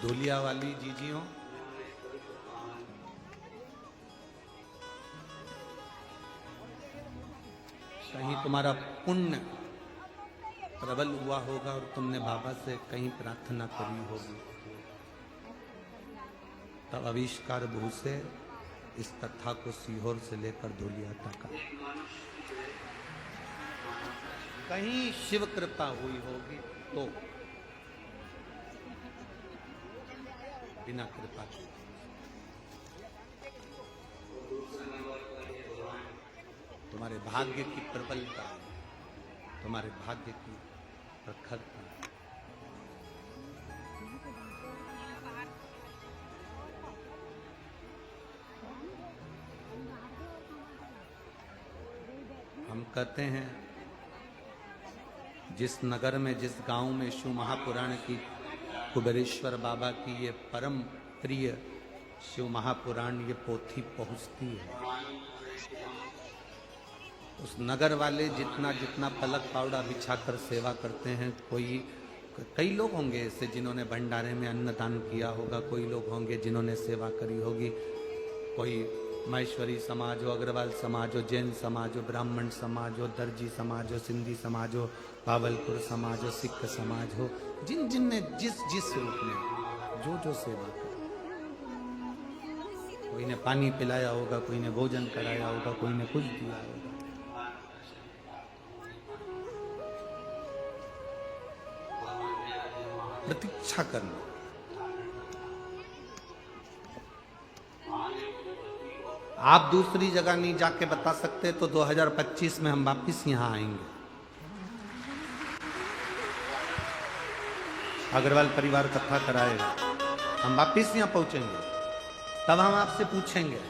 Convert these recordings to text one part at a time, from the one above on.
धूलिया वाली जीजियों, कहीं तुम्हारा पुण्य प्रबल हुआ होगा और तुमने बाबा से कहीं प्रार्थना करी होगी, तब आविष्कार भू से इस कथा को सीहोर से लेकर धूलिया तक कहीं शिव कृपा हुई होगी, तो बिना कृपा के तुम्हारे भाग्य की प्रबलता है, तुम्हारे भाग्य की प्रखरता है। हम कहते हैं जिस नगर में, जिस गांव में शिव महापुराण की, कुबेरेश्वर बाबा की ये परम प्रिय शिव महापुराण ये पोथी पहुंचती है, उस नगर वाले जितना जितना पलक पावड़ा बिछाकर सेवा करते हैं, कई लोग होंगे ऐसे जिन्होंने भंडारे में अन्नदान किया होगा, कोई लोग होंगे जिन्होंने सेवा करी होगी, कोई महेश्वरी समाज हो, अग्रवाल समाज हो, जैन समाज हो, ब्राह्मण समाज हो, दर्जी समाज हो, सिंधी समाज हो, पावलपुर समाज हो, सिख समाज हो, जिन जिन ने जिस जिस रूप में जो जो सेवा की, कोई ने पानी पिलाया होगा, कोई ने भोजन कराया होगा, कोई ने कुछ दिया होगा। प्रतीक्षा करना, आप दूसरी जगह नहीं जाके बता सकते, तो 2025 में हम वापिस यहां आएंगे। अग्रवाल परिवार कथा कराएगा, हम वापिस यहां पहुंचेंगे, तब हम आपसे पूछेंगे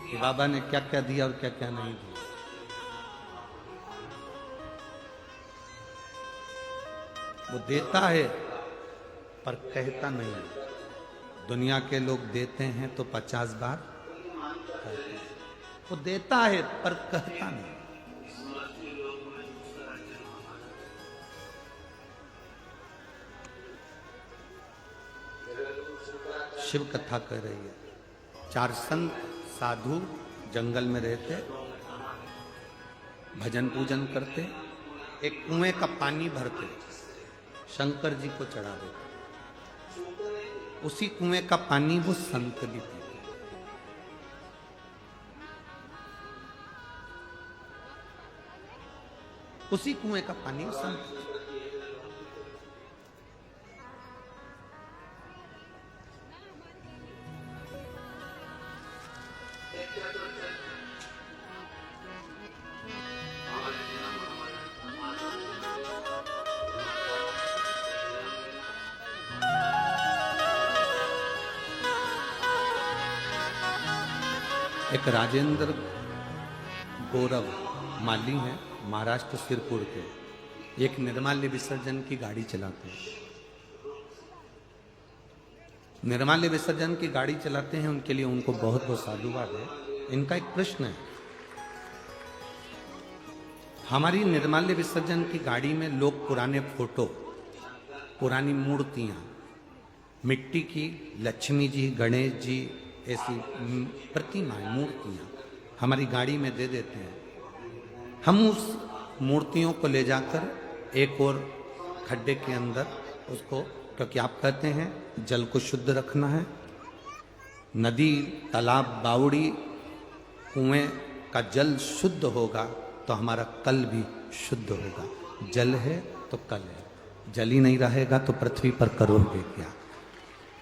कि बाबा ने क्या क्या दिया और क्या क्या नहीं दिया। वो देता है पर कहता नहीं। दुनिया के लोग देते हैं तो 50 बार कहते हैं, वो देता है पर कहता नहीं। शिव कथा कह रही है, 4 संत साधु जंगल में रहते, भजन पूजन करते, एक कुएं का पानी भरते, शंकर जी को चढ़ा देते, उसी कुएं का पानी वो संत भी पीते। उसी कुएं का पानी वो संत। एक राजेंद्र गौरव माली हैं, महाराष्ट्र सिरपुर के, एक निर्माल्य विसर्जन की गाड़ी चलाते हैं। निर्माल्य विसर्जन की गाड़ी चलाते हैं, उनके लिए उनको बहुत बहुत साधुवाद है। इनका एक प्रश्न है, हमारी निर्माल्य विसर्जन की गाड़ी में लोग पुराने फोटो, पुरानी मूर्तियां, मिट्टी की लक्ष्मी जी, गणेश जी, ऐसी प्रतिमाएं, मूर्तियां हमारी गाड़ी में दे देते हैं। हम उस मूर्तियों को ले जाकर एक और खड्डे के अंदर उसको, क्योंकि आप कहते हैं जल को शुद्ध रखना है, नदी, तालाब, बावड़ी, कुएं का जल शुद्ध होगा तो हमारा कल भी शुद्ध होगा। जल है तो कल है, जल ही नहीं रहेगा तो पृथ्वी पर करोगे क्या।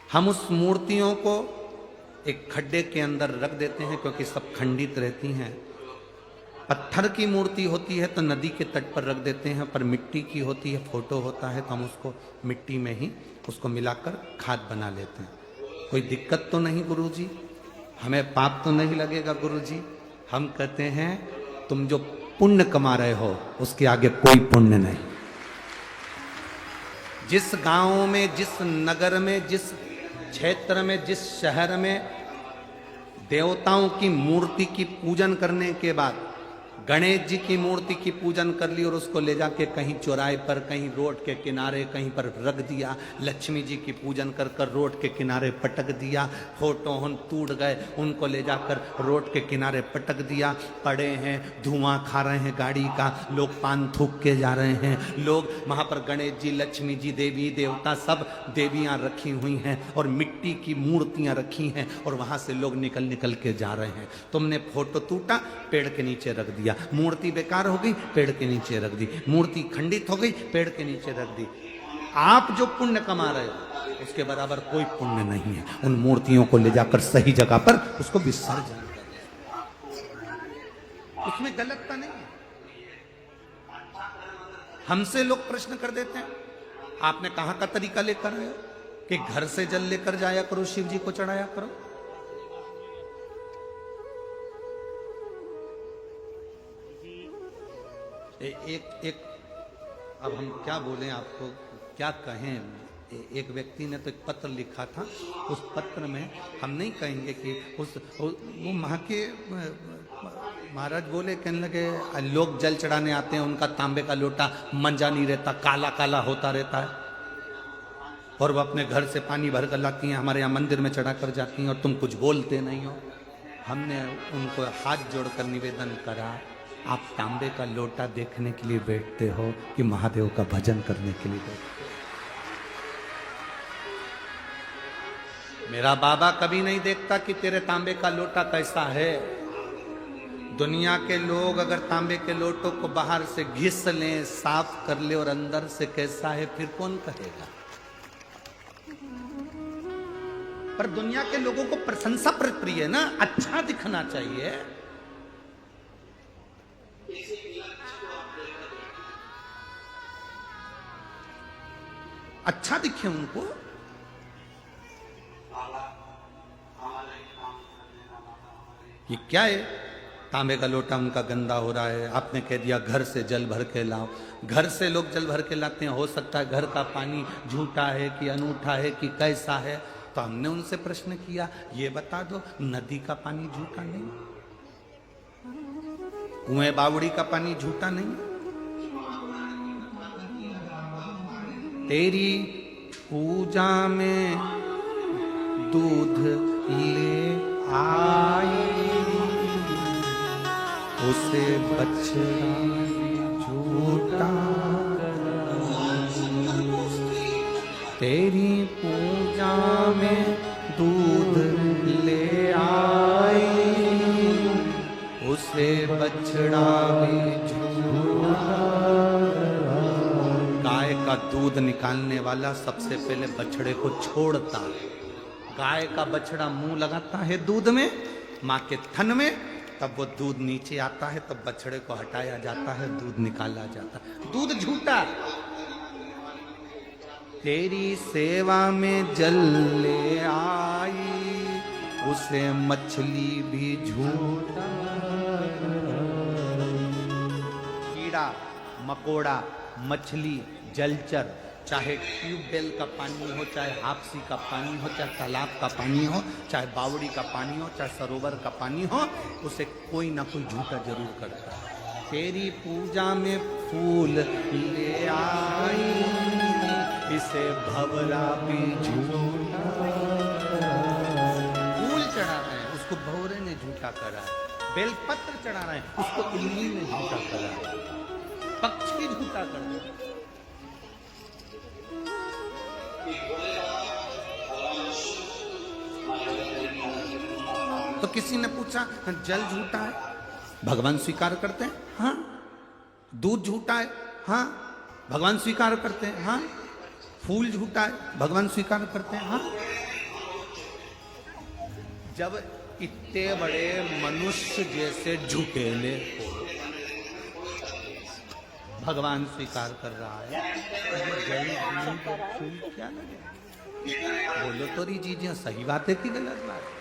हम उस मूर्तियों को एक खड्डे के अंदर रख देते हैं, क्योंकि सब खंडित रहती हैं। पत्थर की मूर्ति होती है तो नदी के तट पर रख देते हैं, पर मिट्टी की होती है, फोटो होता है, तो हम उसको मिट्टी में ही उसको मिलाकर खाद बना लेते हैं। कोई दिक्कत तो नहीं गुरुजी, हमें पाप तो नहीं लगेगा गुरुजी। हम कहते हैं तुम जो पुण्य कमा रहे हो उसके आगे कोई पुण्य नहीं। जिस गांव में, जिस नगर में, जिस क्षेत्र में, जिस शहर में देवताओं की मूर्ति की पूजन करने के बाद गणेश जी की मूर्ति की पूजन कर ली और उसको ले जाके कहीं चौराहे पर, कहीं रोड के किनारे कहीं पर रख दिया। लक्ष्मी जी की पूजन कर कर रोड के किनारे पटक दिया। फोटो हम टूट गए, उनको ले जाकर रोड के किनारे पटक दिया। पड़े हैं, धुआं खा रहे हैं गाड़ी का, लोग पान थूक के जा रहे हैं। लोग वहां पर गणेश जी, लक्ष्मी जी, देवी देवता सब देवियां रखी हुई हैं और मिट्टी की मूर्तियां रखी हैं और वहां से लोग निकल निकल के जा रहे हैं। तुमने फोटो टूटा, पेड़ के नीचे रख दिया। मूर्ति बेकार हो गई, पेड़ के नीचे रख दी। मूर्ति खंडित हो गई, पेड़ के नीचे रख दी। आप जो पुण्य कमा रहे हो उसके बराबर कोई पुण्य नहीं है। उन मूर्तियों को ले जाकर सही जगह पर उसको विसर्जन कर, उसमें गलतता नहीं है। हमसे लोग प्रश्न कर देते हैं, आपने कहां का तरीका लेकर आए कि घर से जल लेकर जाया करो, शिव जी को चढ़ाया करो। एक अब हम क्या बोलें आपको, क्या कहें। एक व्यक्ति ने तो एक पत्र लिखा था, उस पत्र में हम नहीं कहेंगे कि वो वहाँ के महाराज बोले, कहने लगे लोग जल चढ़ाने आते हैं, उनका तांबे का लोटा मंजा नहीं रहता, काला काला होता रहता है और वो अपने घर से पानी भर कर लाती हैं, हमारे यहाँ मंदिर में चढ़ा कर जाती हैं और तुम कुछ बोलते नहीं हो। हमने उनको हाथ जोड़कर निवेदन करा, आप तांबे का लोटा देखने के लिए बैठते हो कि महादेव का भजन करने के लिए बैठते हो? मेरा बाबा कभी नहीं देखता कि तेरे तांबे का लोटा कैसा है। दुनिया के लोग अगर तांबे के लोटों को बाहर से घिस लें, साफ कर ले और अंदर से कैसा है, फिर कौन कहेगा। पर दुनिया के लोगों को प्रशंसा प्रिय है ना, अच्छा दिखना चाहिए। अच्छा दिखे उनको। ये क्या है, तांबे का लोटा उनका गंदा हो रहा है, आपने कह दिया घर से जल भर के लाओ। घर से लोग जल भर के लाते हैं, हो सकता है घर का पानी झूठा है कि अनूठा है कि कैसा है। तो हमने उनसे प्रश्न किया, ये बता दो नदी का पानी झूठा नहीं, कुएं बावड़ी का पानी झूठा नहीं। तेरी पूजा में दूध ले आई, उसे बछड़ा झूठा। तेरी पूजा में दूध ले आई, उसे बछड़ा भी झूठा। गाय का दूध निकालने वाला सबसे पहले बछड़े को छोड़ता है। गाय का बछड़ा मुंह लगाता है दूध में, मां के थन में, तब वो दूध नीचे आता है, तब बछड़े को हटाया जाता है, दूध निकाला जाता है। दूध झूठा। तेरी सेवा में जल ले आई, उसे मछली भी झूठा। कीड़ा मकोड़ा, मछली, जलचर, चाहे ट्यूबवेल का पानी हो, चाहे हापसी का पानी हो, चाहे तालाब का पानी हो, चाहे बावड़ी का पानी हो, चाहे सरोवर का पानी हो, उसे कोई ना कोई झूठा जरूर करता है। तेरी पूजा में फूल ले आई, इसे भंवरा भी झूठा। फूल चढ़ा रहे हैं, उसको भंवरे ने झूठा करा है। बेलपत्र चढ़ा रहे हैं, उसको इल्ली ने झूठा करा है। पक्षी झूठा कर दिया। तो किसी ने पूछा जल झूठा है, भगवान स्वीकार करते हैं? हाँ। दूध झूठा है? हाँ, भगवान स्वीकार करते हैं। हाँ। फूल झूठा है, भगवान स्वीकार करते हैं। हाँ। जब इतने बड़े मनुष्य जैसे झूठेले हो भगवान स्वीकार कर रहा है, क्या लगे? बोलो तो रही चीजें सही बात है कि गलत बात है?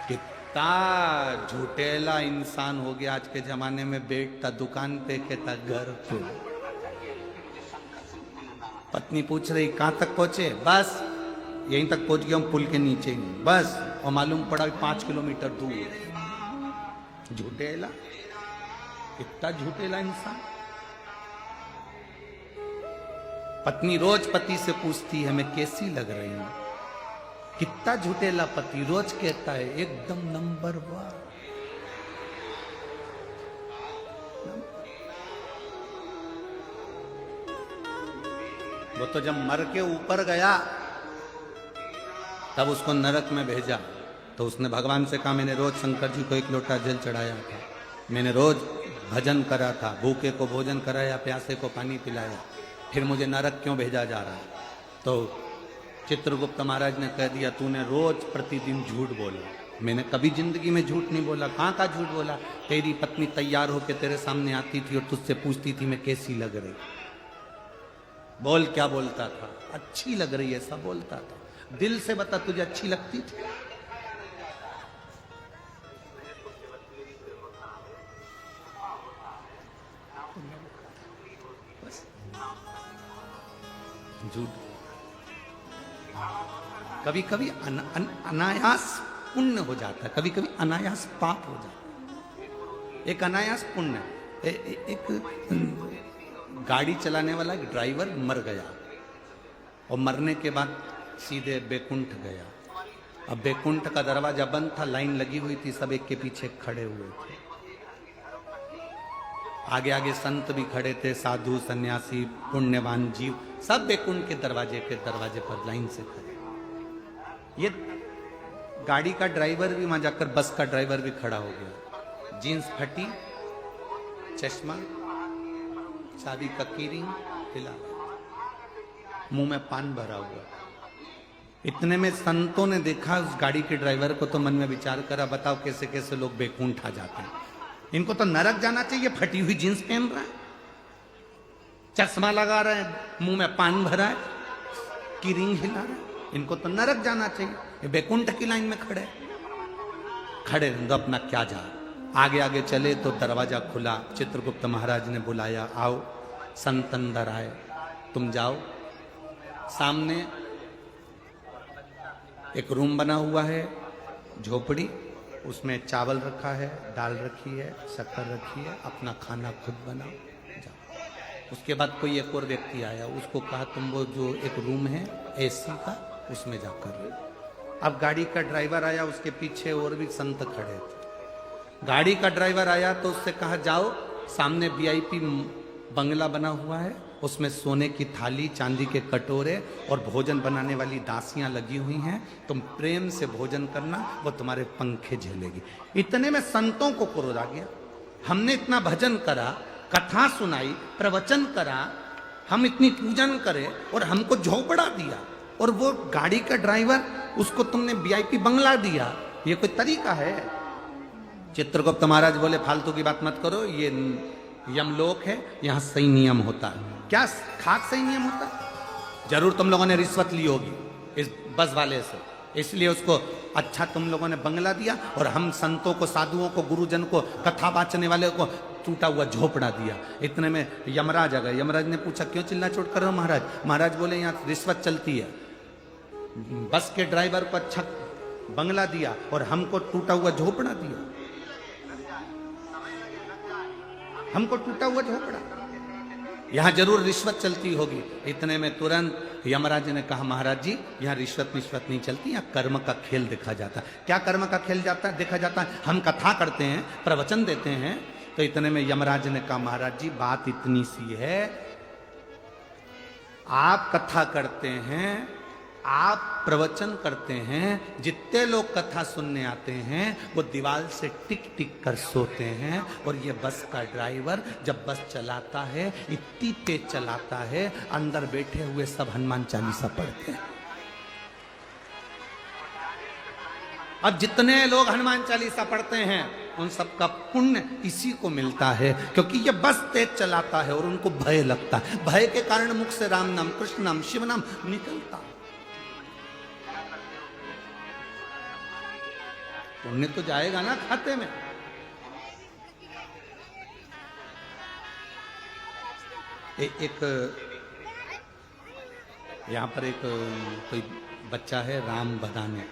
कितना झूठेला इंसान हो गया आज के जमाने में। बैठता दुकान पे, कहता घर पे। पत्नी पूछ रही कहां तक पहुंचे? बस यहीं तक पहुंच गया हूं, पुल के नीचे ही बस। और मालूम पड़ा 5 किलोमीटर दूर। झूठेला। इतना झूठेला इंसान। पत्नी रोज पति से पूछती है मैं कैसी लग रही हूं। कितना झूठेला पति, रोज कहता है एकदम नंबर 1। वो तो जब मर के ऊपर गया तब उसको नरक में भेजा, तो उसने भगवान से कहा मैंने रोज शंकर जी को 1 लोटा जल चढ़ाया था, मैंने रोज भजन करा था, भूखे को भोजन कराया, प्यासे को पानी पिलाया, फिर मुझे नरक क्यों भेजा जा रहा है? तो चित्रगुप्त महाराज ने कह दिया तूने रोज प्रतिदिन झूठ बोला। मैंने कभी जिंदगी में झूठ नहीं बोला। कहाँ का झूठ बोला? तेरी पत्नी तैयार होकर तेरे सामने आती थी और तुझसे पूछती थी मैं कैसी लग रही। बोल क्या बोलता था? अच्छी लग रही है ऐसा बोलता था। दिल से बता तुझे अच्छी लगती थी? झूठ। कभी कभी अनायास पुण्य हो जाता है, कभी कभी अनायास पाप हो जाता है। एक अनायास पुण्य, एक गाड़ी चलाने वाला एक ड्राइवर मर गया और मरने के बाद सीधे बैकुंठ गया। अब बैकुंठ का दरवाजा बंद था, लाइन लगी हुई थी, सब एक के पीछे खड़े हुए थे। आगे आगे संत भी खड़े थे, साधु सन्यासी पुण्यवान जीव, सब बैकुंठ के दरवाजे पर लाइन से खड़े। ये गाड़ी का ड्राइवर भी वहां जाकर, बस का ड्राइवर भी खड़ा हो गया। जीन्स फटी, चश्मा, चाबी का कीरिंग हिला, मुंह में पान भरा हुआ। इतने में संतों ने देखा उस गाड़ी के ड्राइवर को, तो मन में विचार करा बताओ कैसे कैसे लोग बैकुंठ आ जाते हैं। इनको तो नरक जाना चाहिए। फटी हुई जींस पहन रहा है, चश्मा लगा रहा है, मुंह में पान भरा है, कीरिंग हिला रहा है, इनको तो नरक जाना चाहिए। ये बैकुंठ की लाइन में खड़े तो अपना क्या जा। आगे आगे चले तो दरवाजा खुला। चित्रगुप्त महाराज ने बुलाया, आओ संत अंदर आए, तुम जाओ। सामने एक रूम बना हुआ है, झोपड़ी, उसमें चावल रखा है, दाल रखी है, शक्कर रखी है, अपना खाना खुद बनाओ, जाओ। उसके बाद कोई एक और व्यक्ति आया, उसको कहा तुम वो जो एक रूम है एसी का, उसमें जाकर। अब गाड़ी का ड्राइवर आया, उसके पीछे और भी संत खड़े थे। गाड़ी का ड्राइवर आया तो उससे कहा जाओ, सामने वीआईपी बंगला बना हुआ है, उसमें सोने की थाली, चांदी के कटोरे और भोजन बनाने वाली दासियां लगी हुई हैं, तुम प्रेम से भोजन करना, वो तुम्हारे पंखे झेलेगी। इतने में संतों को क्रोध आ गया। हमने इतना भजन करा, कथा सुनाई, प्रवचन करा, हम इतनी पूजन करे और हमको झोपड़ा दिया, और वो गाड़ी का ड्राइवर, उसको तुमने वीआईपी बंगला दिया, ये कोई तरीका है? चित्रगुप्त महाराज बोले फालतू की बात मत करो, ये यमलोक है, यहां सही नियम होता है। क्या खाक सही नियम होता है? जरूर तुम लोगों ने रिश्वत ली होगी इस बस वाले से, इसलिए उसको अच्छा तुम लोगों ने बंगला दिया, और हम संतों को, साधुओं को, गुरुजन को, कथा बाचने वाले को टूटा हुआ झोपड़ा दिया। इतने में यमराज आ गए। यमराज ने पूछा क्यों चिल्ला चोट कर रहे हो महाराज? महाराज बोले यहाँ रिश्वत चलती है। बस के ड्राइवर को अच्छा बंगला दिया और हमको टूटा हुआ झोपड़ा दिया, हमको टूटा हुआ झोपड़ा, यहां जरूर रिश्वत चलती होगी। इतने में तुरंत यमराज ने कहा महाराज जी यहां रिश्वत नहीं चलती, यहां कर्म का खेल देखा जाता है। क्या कर्म का खेल देखा जाता है? हम कथा करते हैं, प्रवचन देते हैं। तो इतने में यमराज ने कहा महाराज जी बात इतनी सी है, आप कथा करते हैं, आप प्रवचन करते हैं, जितने लोग कथा सुनने आते हैं वो दीवार से टिक टिक कर सोते हैं, और ये बस का ड्राइवर जब बस चलाता है इतनी तेज चलाता है, अंदर बैठे हुए सब हनुमान चालीसा पढ़ते हैं। अब जितने लोग हनुमान चालीसा पढ़ते हैं उन सब का पुण्य इसी को मिलता है, क्योंकि ये बस तेज चलाता है और उनको भय लगता है। भय के कारण मुख से राम नाम, कृष्ण नाम, शिव नाम निकलता। पुण्य तो जाएगा ना खाते में। एक यहां पर एक कोई बच्चा है राम बदाने,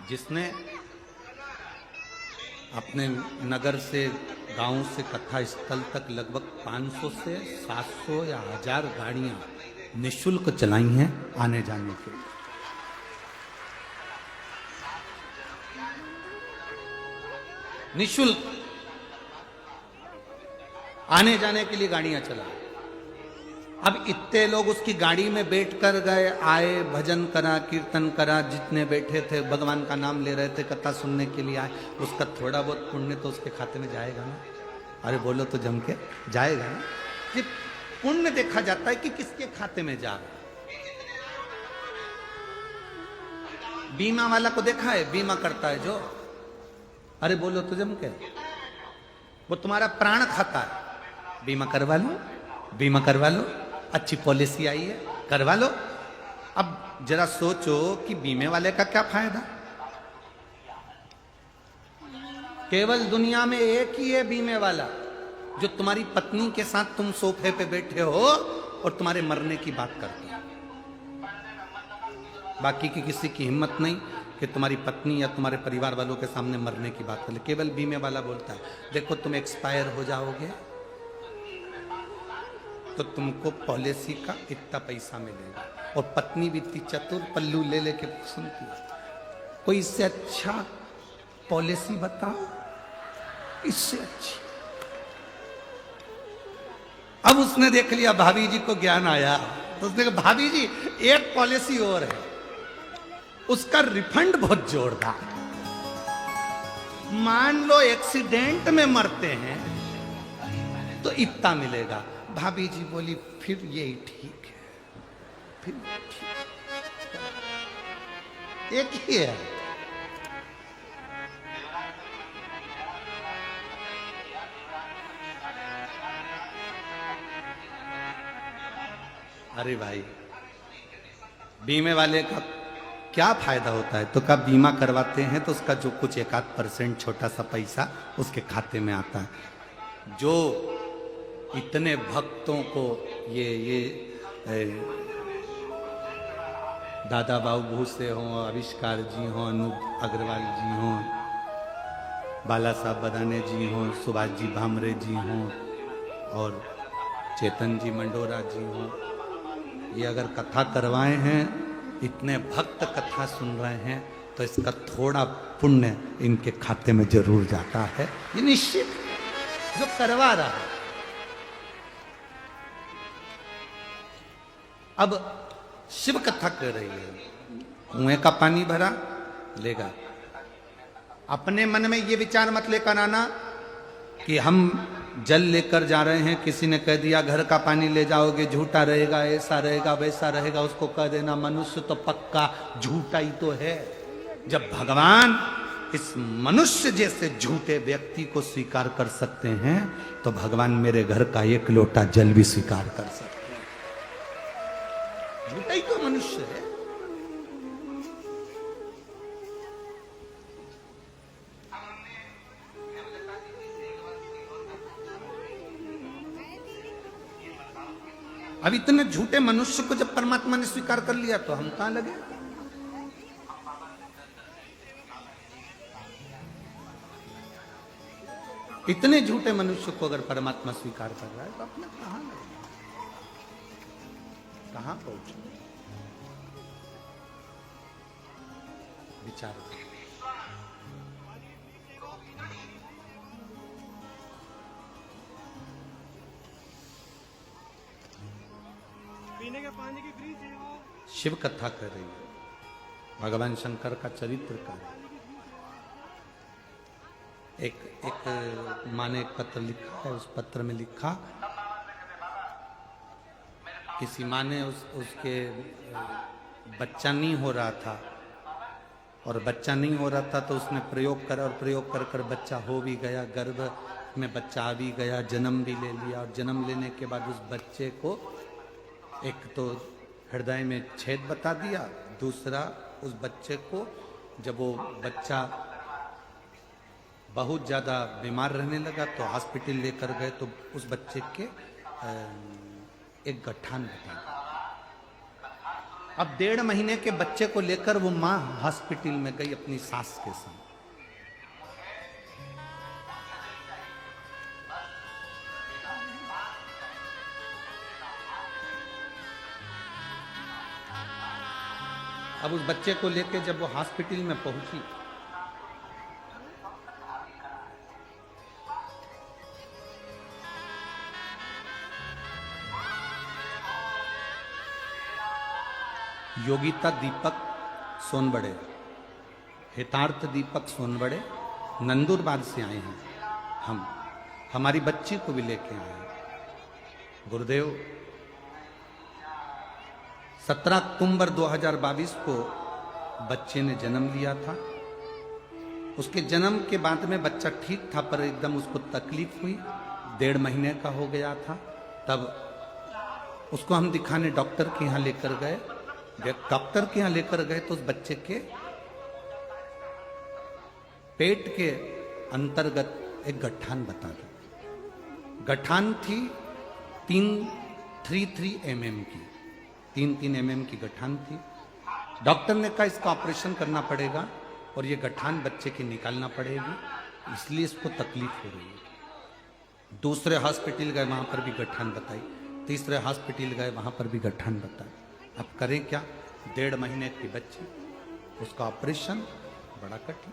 जिसने अपने नगर से गांव से कथा स्थल तक लगभग 500 से 700 या 1000 गाड़ियां निशुल्क चलाई हैं आने जाने के लिए। निशुल्क आने जाने के लिए गाड़ियां चला। अब इतने लोग उसकी गाड़ी में बैठकर गए, आए, भजन करा, कीर्तन करा, जितने बैठे थे भगवान का नाम ले रहे थे, कथा सुनने के लिए आए, उसका थोड़ा बहुत पुण्य तो उसके खाते में जाएगा ना। अरे बोलो तो जम के जाएगा ना। ये पुण्य देखा जाता है कि किसके खाते में जा रहा है। बीमा वाला को देखा है, बीमा करता है जो, अरे बोलो तो जम के, वो तुम्हारा प्राण खाता है, बीमा करवा लो, बीमा करवा लो, अच्छी पॉलिसी आई है, करवा लो। अब जरा सोचो कि बीमे वाले का क्या फायदा। केवल दुनिया में एक ही है बीमे वाला, जो तुम्हारी पत्नी के साथ तुम सोफे पे बैठे हो और तुम्हारे मरने की बात करते हो। बाकी की किसी की हिम्मत नहीं कि तुम्हारी पत्नी या तुम्हारे परिवार वालों के सामने मरने की बात करे। केवल बीमे वाला बोलता है, देखो तुम एक्सपायर हो जाओगे तो तुमको पॉलिसी का इतना पैसा मिलेगा। और पत्नी भी इतनी चतुर, पल्लू ले लेके सुनती है, कोई इससे अच्छा पॉलिसी बताओ, इससे अच्छी। अब उसने देख लिया, भाभी जी को ज्ञान आया, तो उसने कहा भाभी जी एक पॉलिसी और है, उसका रिफंड बहुत जोरदार। मान लो एक्सीडेंट में मरते हैं तो इतना मिलेगा। भाभी जी बोली फिर यही ठीक है, फिर ठीक है। एक ही है। अरे भाई बीमे वाले का क्या फायदा होता है? तो कब बीमा करवाते हैं तो उसका जो कुछ 1-8% छोटा सा पैसा उसके खाते में आता है। जो इतने भक्तों को ये दादा बाबू भूसे हों, आविष्कार जी हों, अनूप अग्रवाल जी हों, बाला साहब बदाने जी हों, सुभाष जी भामरे जी हों और चेतन जी मंडोरा जी हों, ये अगर कथा करवाए हैं, इतने भक्त कथा सुन रहे हैं, तो इसका थोड़ा पुण्य इनके खाते में जरूर जाता है। ये निश्चित जो करवा रहा है। अब शिव कथा कर रही है, कुएं का पानी भरा लेगा। अपने मन में ये विचार मत लेकर आना कि हम जल लेकर जा रहे हैं, किसी ने कह दिया घर का पानी ले जाओगे, झूठा रहेगा, ऐसा रहेगा, वैसा रहेगा, उसको कह देना मनुष्य तो पक्का झूठा ही तो है। जब भगवान इस मनुष्य जैसे झूठे व्यक्ति को स्वीकार कर सकते हैं, तो भगवान मेरे घर का एक लोटा जल भी स्वीकार कर सकते हैं। झूठा ही तो मनुष्य है। अब इतने झूठे मनुष्य को जब परमात्मा ने स्वीकार कर लिया तो हम कहां लगे? इतने झूठे मनुष्य को अगर परमात्मा स्वीकार कर रहा है तो अपने कहां लगे, कहां पहुंचे? विचार पीने के पानी की फ्री थी। शिव कथा कर रही है, भगवान शंकर का चरित्र कर। एक माँ ने एक पत्र लिखा है, उस पत्र में लिखा, किसी माँ ने उसके बच्चा नहीं हो रहा था, और बच्चा नहीं हो रहा था तो उसने प्रयोग करा, और प्रयोग कर कर बच्चा हो भी गया, गर्भ में बच्चा आ भी गया, जन्म भी ले लिया। और जन्म लेने के बाद उस बच्चे को एक तो हृदय में छेद बता दिया, दूसरा उस बच्चे को जब वो बच्चा बहुत ज़्यादा बीमार रहने लगा तो हॉस्पिटल लेकर गए, तो उस बच्चे के एक गठान बता दिया। अब 1.5 महीने के बच्चे को लेकर वो माँ हॉस्पिटल में गई अपनी सास के साथ। अब उस बच्चे को लेके जब वो हॉस्पिटल में पहुंची, योगिता दीपक सोनबड़े, हितार्थ दीपक सोनबड़े नंदुरबार से आए हैं। हम हमारी बच्ची को भी लेके आए हैं। गुरुदेव 17 अक्टूबर 2022 को बच्चे ने जन्म लिया था। उसके जन्म के बाद में बच्चा ठीक था, पर एकदम उसको तकलीफ हुई, 1.5 महीने का हो गया था। तब उसको हम दिखाने डॉक्टर के यहाँ लेकर गए। डॉक्टर के यहाँ लेकर गए तो उस बच्चे के पेट के अंतर्गत एक गठान बता दी। गठान थी 333 mm की, 3 mm की गठान थी। डॉक्टर ने कहा इसका ऑपरेशन करना पड़ेगा और ये गठान बच्चे की निकालना पड़ेगी, इसलिए इसको तकलीफ हो रही है। दूसरे हॉस्पिटल गए, वहां पर भी गठान बताई। तीसरे हॉस्पिटल गए, वहां पर भी गठान बताई। अब करें क्या? 1.5 महीने की बच्ची, उसका ऑपरेशन बड़ा कठिन।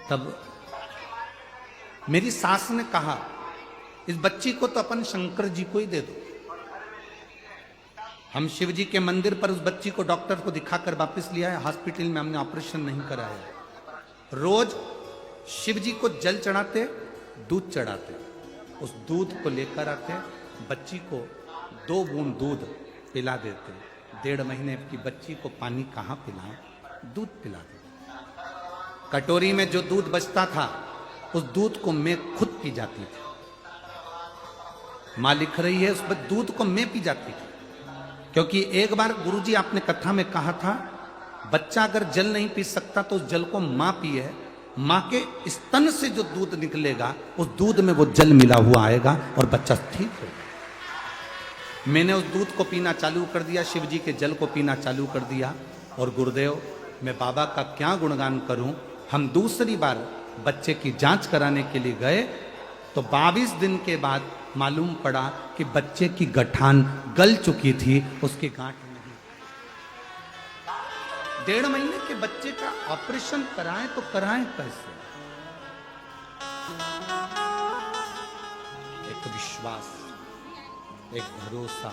तब मेरी सास ने कहा इस बच्ची को तो अपन शंकर जी को ही दे दो। हम शिव जी के मंदिर पर उस बच्ची को डॉक्टर को दिखाकर वापस लिया है। हॉस्पिटल में हमने ऑपरेशन नहीं कराया। रोज शिव जी को जल चढ़ाते, दूध चढ़ाते, उस दूध को लेकर आते, बच्ची को 2 बूंद दूध पिला देते। 1.5 महीने की बच्ची को पानी कहाँ पिलाएं? दूध पिला देते। कटोरी में जो दूध बचता था उस दूध को मैं खुद पी जाती थी। मां लिख रही है उस दूध को मैं पी जाती थी, क्योंकि एक बार गुरुजी आपने कथा में कहा था बच्चा अगर जल नहीं पी सकता तो उस जल को मां पिए। मां के स्तन से जो दूध निकलेगा उस दूध में वो जल मिला हुआ आएगा और बच्चा ठीक होगा। मैंने उस दूध को पीना चालू कर दिया, शिव जी के जल को पीना चालू कर दिया। और गुरुदेव मैं बाबा का क्या गुणगान करूं। हम दूसरी बार बच्चे की जांच कराने के लिए गए तो 22 दिन के बाद मालूम पड़ा कि बच्चे की गठान गल चुकी थी, उसकी गांठ नहीं। 1.5 महीने के बच्चे का ऑपरेशन कराएं तो कराएं कैसे? एक विश्वास, एक भरोसा,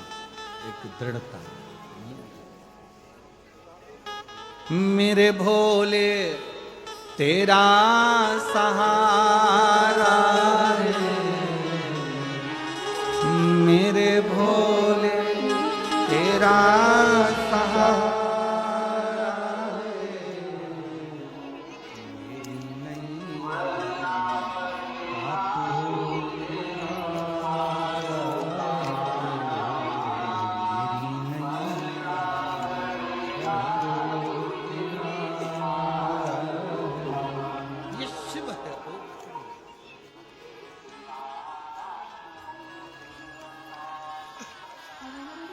एक दृढ़ता। मेरे भोले तेरा सहारा है, मेरे भोले तेरा सहारा है, मेरी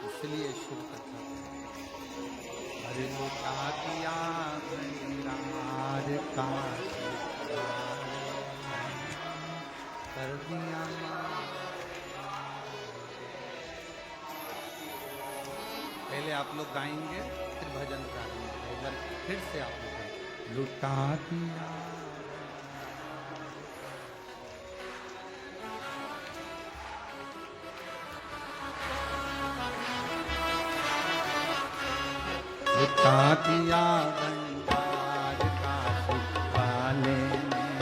नैया इसलिए शुभ कथा अरे लुटा दिया भंडार का कर दिया। पहले आप लोग गाएंगे फिर भजन गाएंगे, फिर से आप लोग लुटा दिया। लुटा दिया भंडार काशी वाले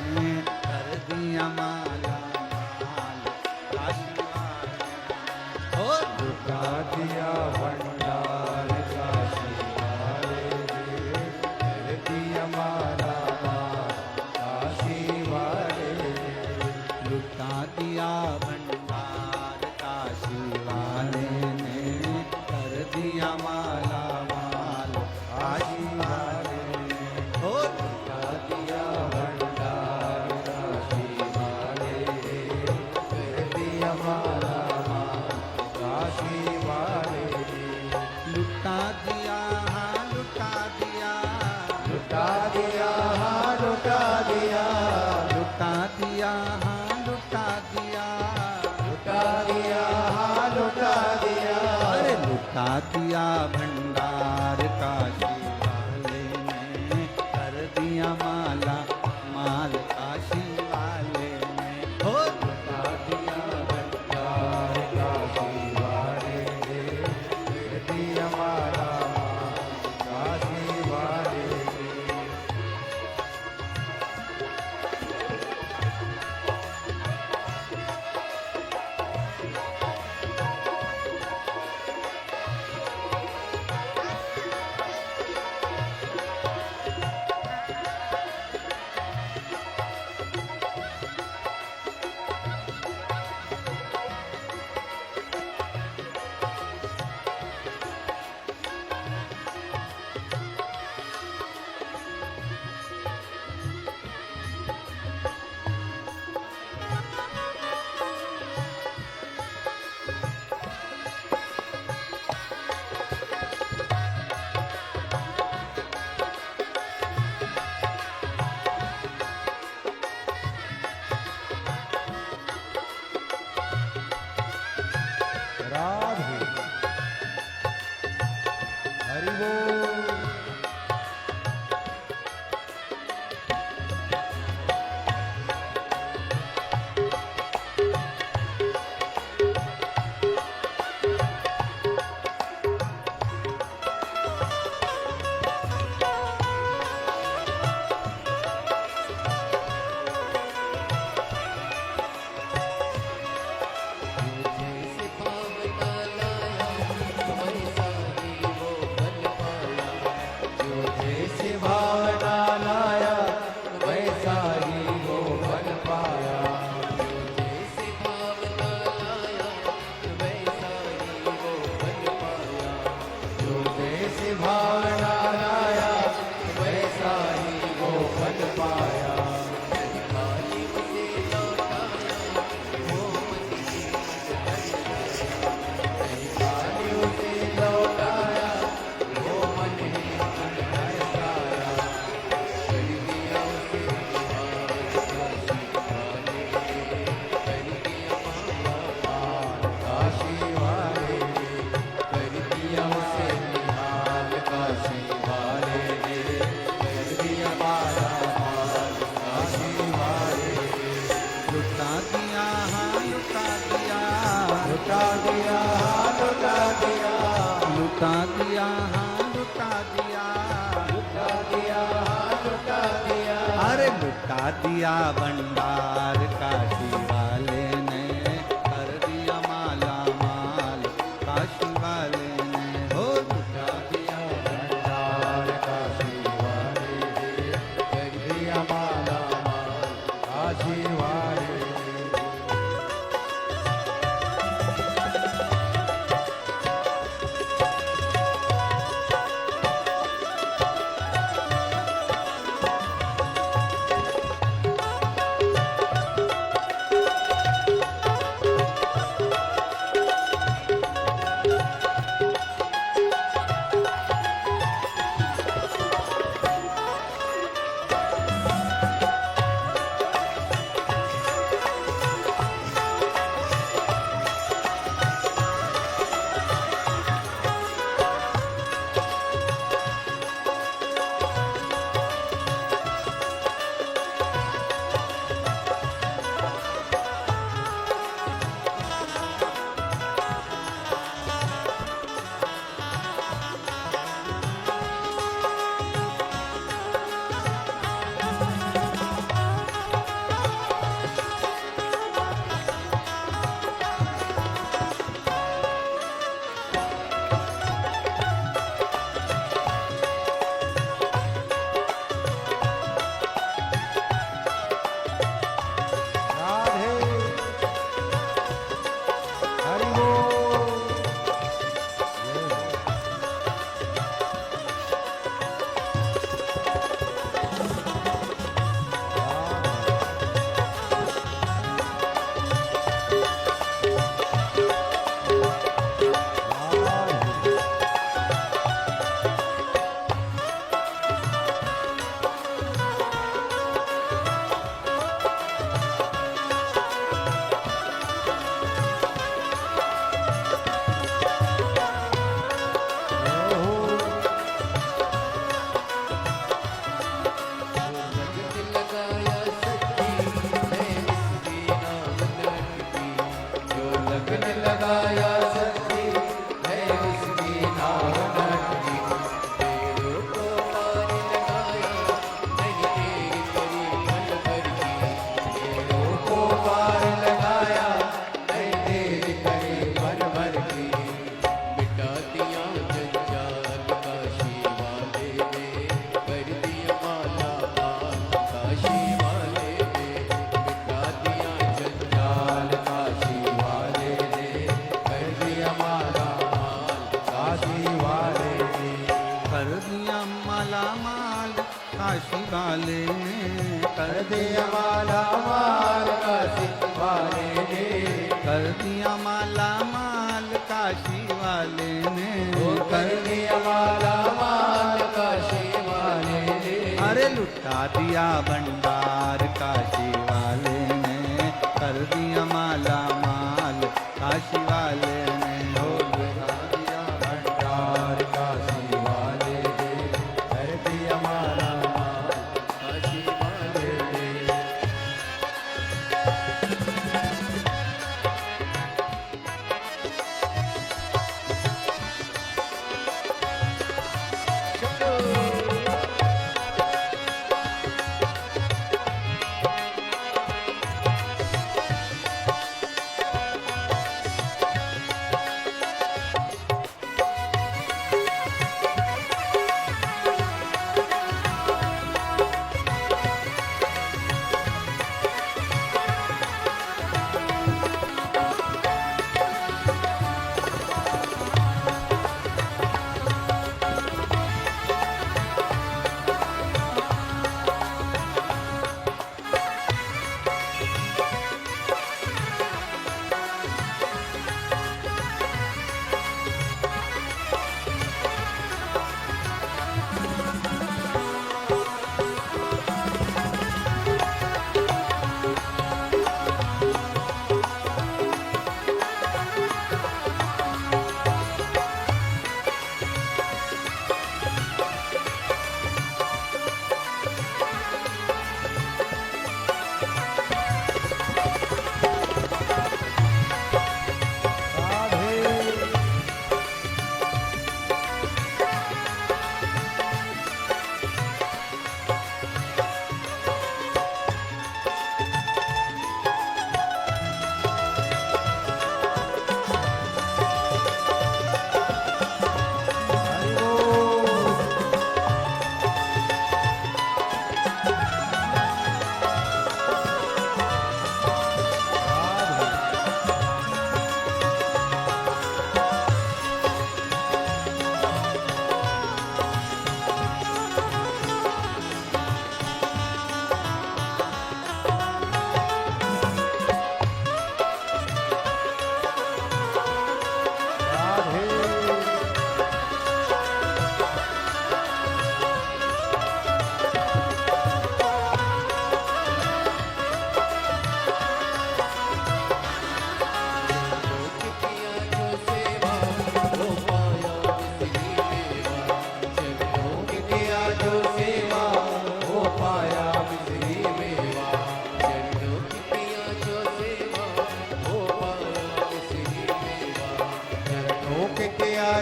ने, कर दिया माला माल काशी वाले। ओ लुटा दिया भंडार काशी वाले ने, कर दिया माला माल काशी वाले। लुटा दिया भंडार काशी वाले ने, कर दिया माला काशी वाले। दिया भंडार काशी वाले ने, कर दिया माला माल काशी वाले ने। हो लुटा दिया भंडार काशी वाले ने, कर दिया माला माल काशी वाले ने। राधे हरि बोल। लुटा दिया हाँ लुटा दिया, लुटा दिया हाँ लुटा दिया। अरे लुटा दिया भंडार काशी वाले ने, कर दिया माला माल काशी वाले ने। हो लुटा दिया भंडार काशी वाले ने, कर दिया माला माल काशी वाले ने। काशी वाले ने मिटा दिया जंजाल, काशी वाले ने कर दिया माला माल, काशी वाले ने कर दिया माला माल काशी वाले ने, कर दिया माला माल, काशी वाले ने कर दिया माला माल काशी वाले ने, कर दिया माला माल, काशी वाले ने अरे लुटा दिया भंडार काशी वाले ने, कर दिया माला माल काशी वाले ने, लुटा दिया भंडार काशी वाले ने, कर दिया माला माल, काशी वाले ने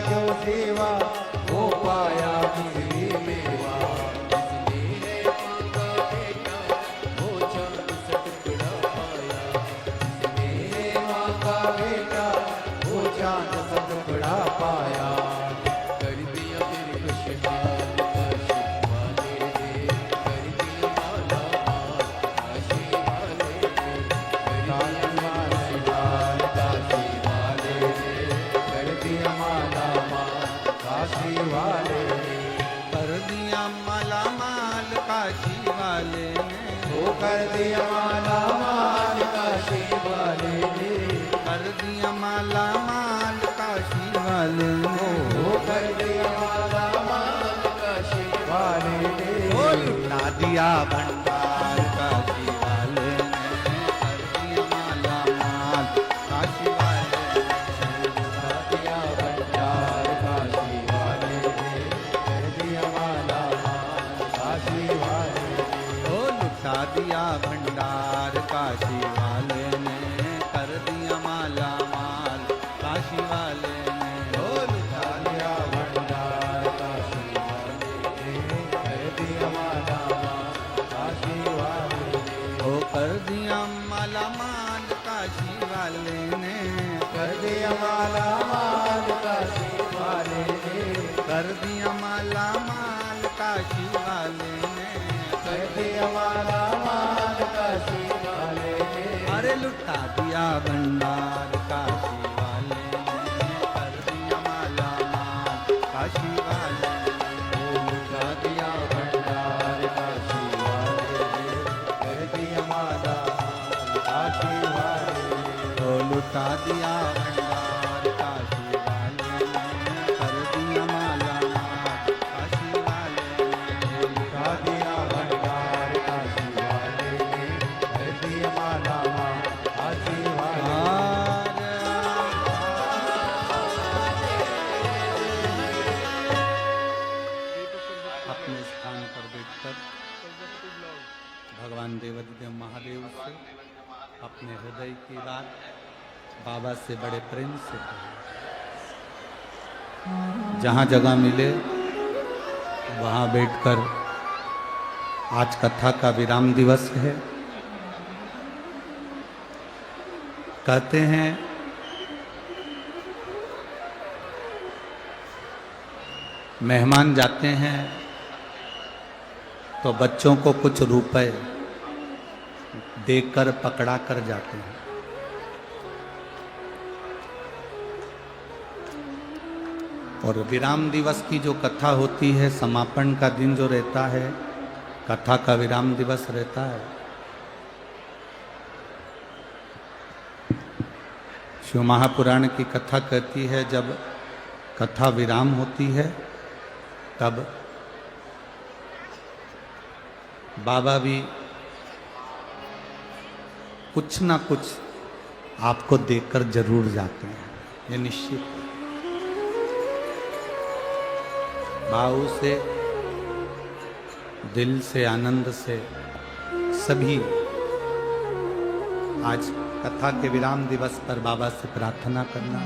जो सेवा वो पाया मिसरी मेवा, जिसने है माँ का बेटा वो चांद सा टुकड़ा पाया, जिसने है माँ का बेटा वो चांद सा टुकड़ा पाया। कर दिया फिर खुशहाल काशी वाले ने, कर दिया माला माल काशी वाले ने, कर दिया माला माल काशी वाले ने, कर दिया माला माल काशी वाले ने, कर दिया माला माल काशी वाले ने, वो कर दिया माला माल काशी वाले ने, कर दिया माला माल काशी वाले ने, वो कर दिया माला माल काशी वाले ने, ओ लुटा दिया भंडार काशी वाले ने, कर दिया माला माल काशी वाले ने, लुटा दिया भंडार काशी वाले ने, कर दिया माला माल काशी वाले ने, ओ लुटा दिया भंडार काशी वाले ने, कर दिया माला माल काशी वाले ने, ओ लुटा दिया भंडार काशी वाले ने, कर दिया माला माल काशी वाले ने, ओ कर दिया माला माल काशी वाले ने, कर दिया माला माल काशी वाले ने, कर दिया माला माल काशी वाले ने, कर दिया माला लुटा दिया भंडार काशी वाले ने, कर दिया माला माल काशी वाले ने। लुटा दिया भंडार काशी वाले ने, कर दिया माला माल काशी वाले ने। तो लुटा दिया भंडार काशी वाले ने, कर दिया माला माल काशी वाले ने। लुटा दिया भंडार काशी वाले ने, कर दिया माला माल काशी वाले ने। अपने स्थान पर बैठकर भगवान देवाधिदेव महादेव से अपने हृदय की बात बाबा से बड़े प्रेम से कहें। जहाँ जगह मिले वहाँ बैठकर, आज कथा का विराम दिवस है। कहते हैं मेहमान जाते हैं तो बच्चों को कुछ रुपए देकर पकड़ा कर जाते हैं। और विराम दिवस की जो कथा होती है, समापन का दिन जो रहता है, कथा का विराम दिवस रहता है। शिव महापुराण की कथा कहती है, जब कथा विराम होती है तब बाबा भी कुछ ना कुछ आपको देकर जरूर जाते हैं, ये निश्चित है। भाव से, दिल से, आनंद से सभी आज कथा के विराम दिवस पर बाबा से प्रार्थना करना,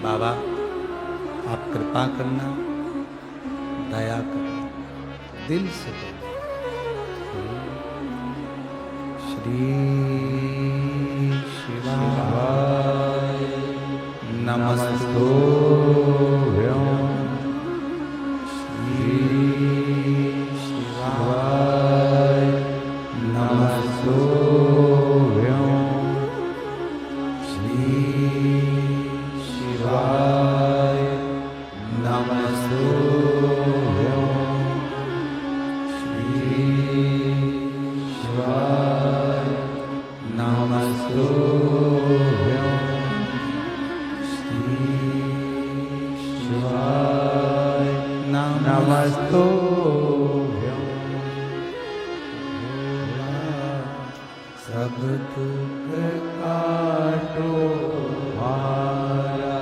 बाबा आप कृपा करना, दया करना, दिल से करना। श्री शिवाय नमस्तुभ्यं। श्री शिवाय नमस्तुभ्यं। श्री शिवाय नमस्तुभ्यं। श्री शिवाय नमस्तुभ्यं। श्री शिवाय नमस्तुभ्यं। सब दुख काटो मारा,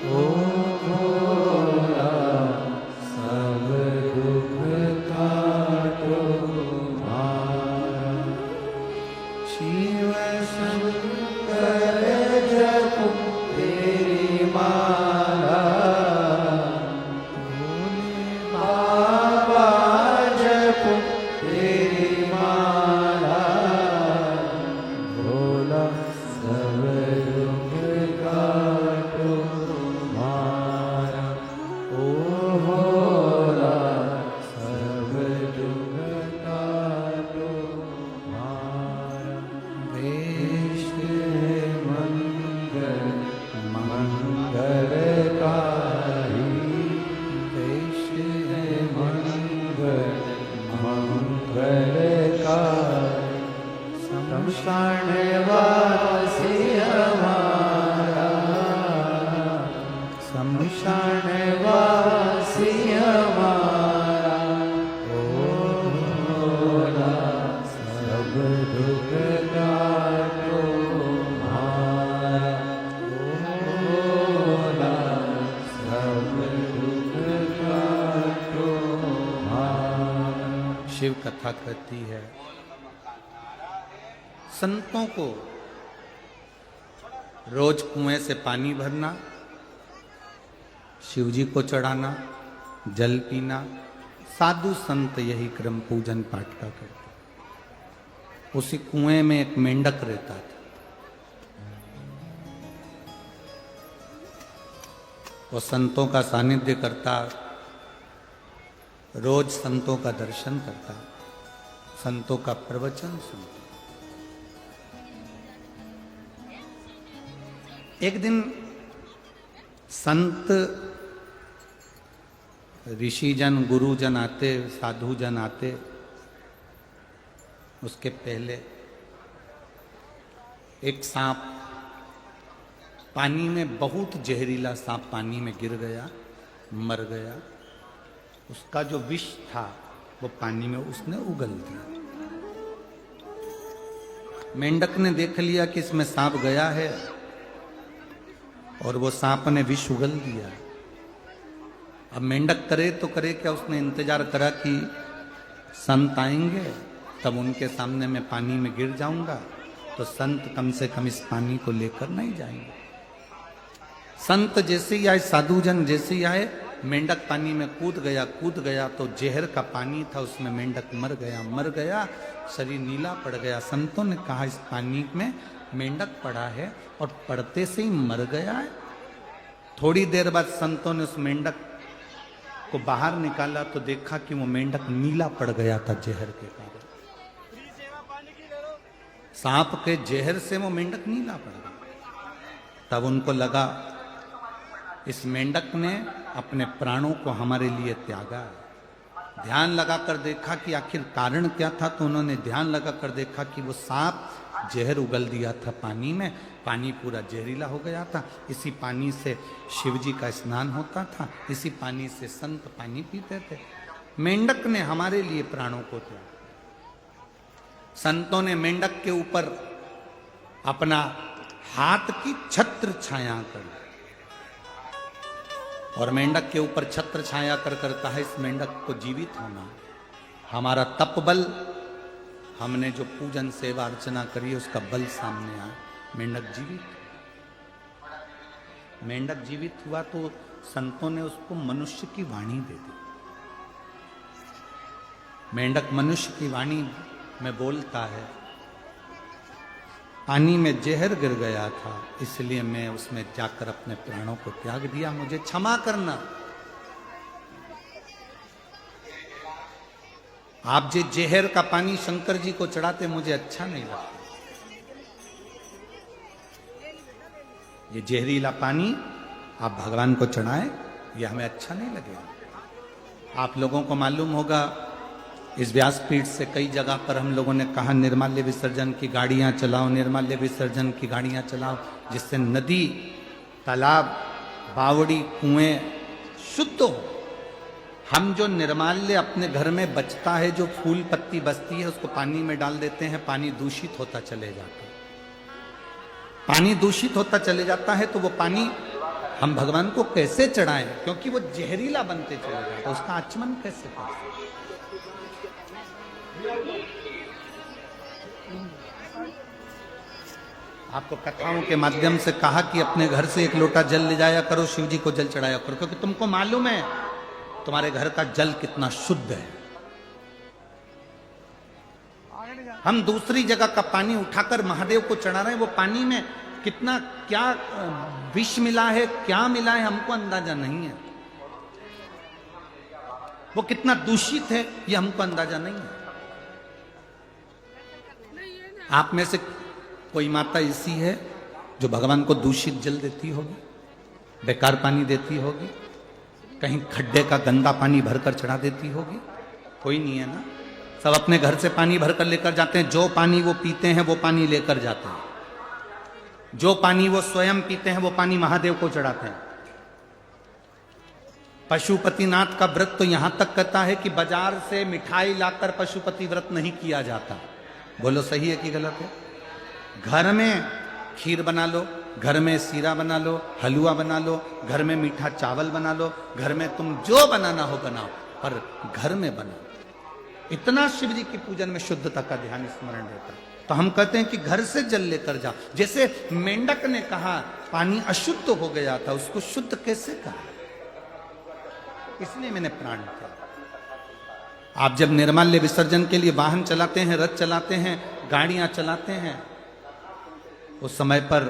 ओ भोला सब दुख काटो मारा। शिव शंकर जपो तेरी माला, भोले बाबा जपो तेरी माला। भोला सब दुख काटो मारा, ओ भोला सब दुख काटो मारा। देश मंगल मंगलकारी, देश मंगल मंगलकारी। शमशान वासी हमारा, शमशान वासी हमारा। ओ भोला सब दुख काटो मारा, ओ भोला सब दुख काटो मारा। शिव कथा कहती है, संतों को रोज कुएं से पानी भरना, शिव जी को चढ़ाना, जल पीना, साधु संत यही क्रम पूजन पाठ का करते। उसी कुएं में एक मेंढक रहता था। वो संतों का सानिध्य करता, रोज संतों का दर्शन करता, संतों का प्रवचन सुनता। एक दिन संत ऋषिजन गुरुजन आते, साधुजन आते, उसके पहले एक सांप पानी में, बहुत जहरीला सांप पानी में गिर गया, मर गया। उसका जो विष था वो पानी में उसने उगल दिया। मेंढक ने देख लिया कि इसमें सांप गया है और वो सांप ने विष उगल दिया। अब मेंढक करे तो करे क्या, उसने इंतजार करा कि संत आएंगे तब उनके सामने मैं पानी में गिर जाऊंगा, तो संत कम से कम इस पानी को लेकर नहीं जाएंगे। संत जैसे ही आए, साधुजन जैसे ही आए, मेंढक पानी में कूद गया तो जहर का पानी था, उसमें मेंढक मर गया, शरीर नीला पड़ गया। संतों ने कहा इस पानी में मेंढक पड़ा है और पड़ते से ही मर गया है। थोड़ी देर बाद संतों ने उस मेंढक को बाहर निकाला तो देखा कि वो मेंढक नीला पड़ गया था जहर के कारण। सांप के जहर से वो मेंढक नीला पड़ गया। तब उनको लगा इस मेंढक ने अपने प्राणों को हमारे लिए त्यागा है। ध्यान लगाकर देखा कि आखिर कारण क्या था, तो उन्होंने ध्यान लगाकर देखा कि वो सांप जहर उगल दिया था पानी में, पानी पूरा जहरीला हो गया था। इसी पानी से शिव जी का स्नान होता था, इसी पानी से संत पानी पीते थे। मेंढक ने हमारे लिए प्राणों को त्यागा। संतों ने मेंढक के ऊपर अपना हाथ की छत्र छाया कर, और मेंढक के ऊपर छत्र छाया कर करता है इस मेंढक को जीवित होना। हमारा तप बल, हमने जो पूजन सेवा अर्चना करी उसका बल सामने आया, मेंढक जीवित। मेंढक जीवित हुआ तो संतों ने उसको मनुष्य की वाणी दे दी। मेंढक मनुष्य की वाणी में बोलता है, पानी में जहर गिर गया था इसलिए मैं उसमें जाकर अपने प्राणों को त्याग दिया, मुझे क्षमा करना। आप जो जहर का पानी शंकर जी को चढ़ाते मुझे अच्छा नहीं लगता। ये जहरीला पानी आप भगवान को चढ़ाएं, ये हमें अच्छा नहीं लगेगा। आप लोगों को मालूम होगा इस व्यासपीठ से कई जगह पर हम लोगों ने कहा निर्माल्य विसर्जन की गाड़ियां चलाओ, निर्माल्य विसर्जन की गाड़ियां चलाओ, जिससे नदी, तालाब, बावड़ी, कुएं शुद्ध हो। हम जो निर्माल्य अपने घर में बचता है, जो फूल पत्ती बचती है, उसको पानी में डाल देते हैं, पानी दूषित होता चले जाता है। पानी दूषित होता चले जाता है तो वो पानी हम भगवान को कैसे चढ़ाएं, क्योंकि वो जहरीला बनते चले जाता है, उसका आचमन कैसे करें। आपको कथाओं के माध्यम से कहा कि अपने घर से एक लोटा जल ले जाया करो, शिव जी को जल चढ़ाया करो, क्योंकि तुमको मालूम है तुम्हारे घर का जल कितना शुद्ध है। हम दूसरी जगह का पानी उठाकर महादेव को चढ़ा रहे हैं, वो पानी में कितना क्या विष मिला है, क्या मिला है, हमको अंदाजा नहीं है। वो कितना दूषित है ये हमको अंदाजा नहीं है। आप में से कोई माता ऐसी है जो भगवान को दूषित जल देती होगी, बेकार पानी देती होगी, कहीं खड्डे का गंदा पानी भरकर चढ़ा देती होगी? कोई नहीं है ना। सब अपने घर से पानी भरकर लेकर जाते हैं, जो पानी वो पीते हैं वो पानी लेकर जाते हैं, जो पानी वो स्वयं पीते हैं वो पानी महादेव को चढ़ाते हैं। पशुपतिनाथ का व्रत तो यहां तक कहता है कि बाजार से मिठाई लाकर पशुपति व्रत नहीं किया जाता। बोलो सही है कि गलत है? घर में खीर बना लो, घर में सीरा बना लो, हलवा बना लो, घर में मीठा चावल बना लो, घर में तुम जो बनाना हो बनाओ, पर घर में बनाओ। इतना शिव जी की पूजन में शुद्धता का ध्यान स्मरण रहता है। तो हम कहते हैं कि घर से जल लेकर जाओ। जैसे मेंढक ने कहा पानी अशुद्ध हो गया था, उसको शुद्ध कैसे कहा? इसलिए मैंने प्राण किया। आप जब निर्माल्य विसर्जन के लिए वाहन चलाते हैं, रथ चलाते हैं, गाड़ियां चलाते हैं, उस समय पर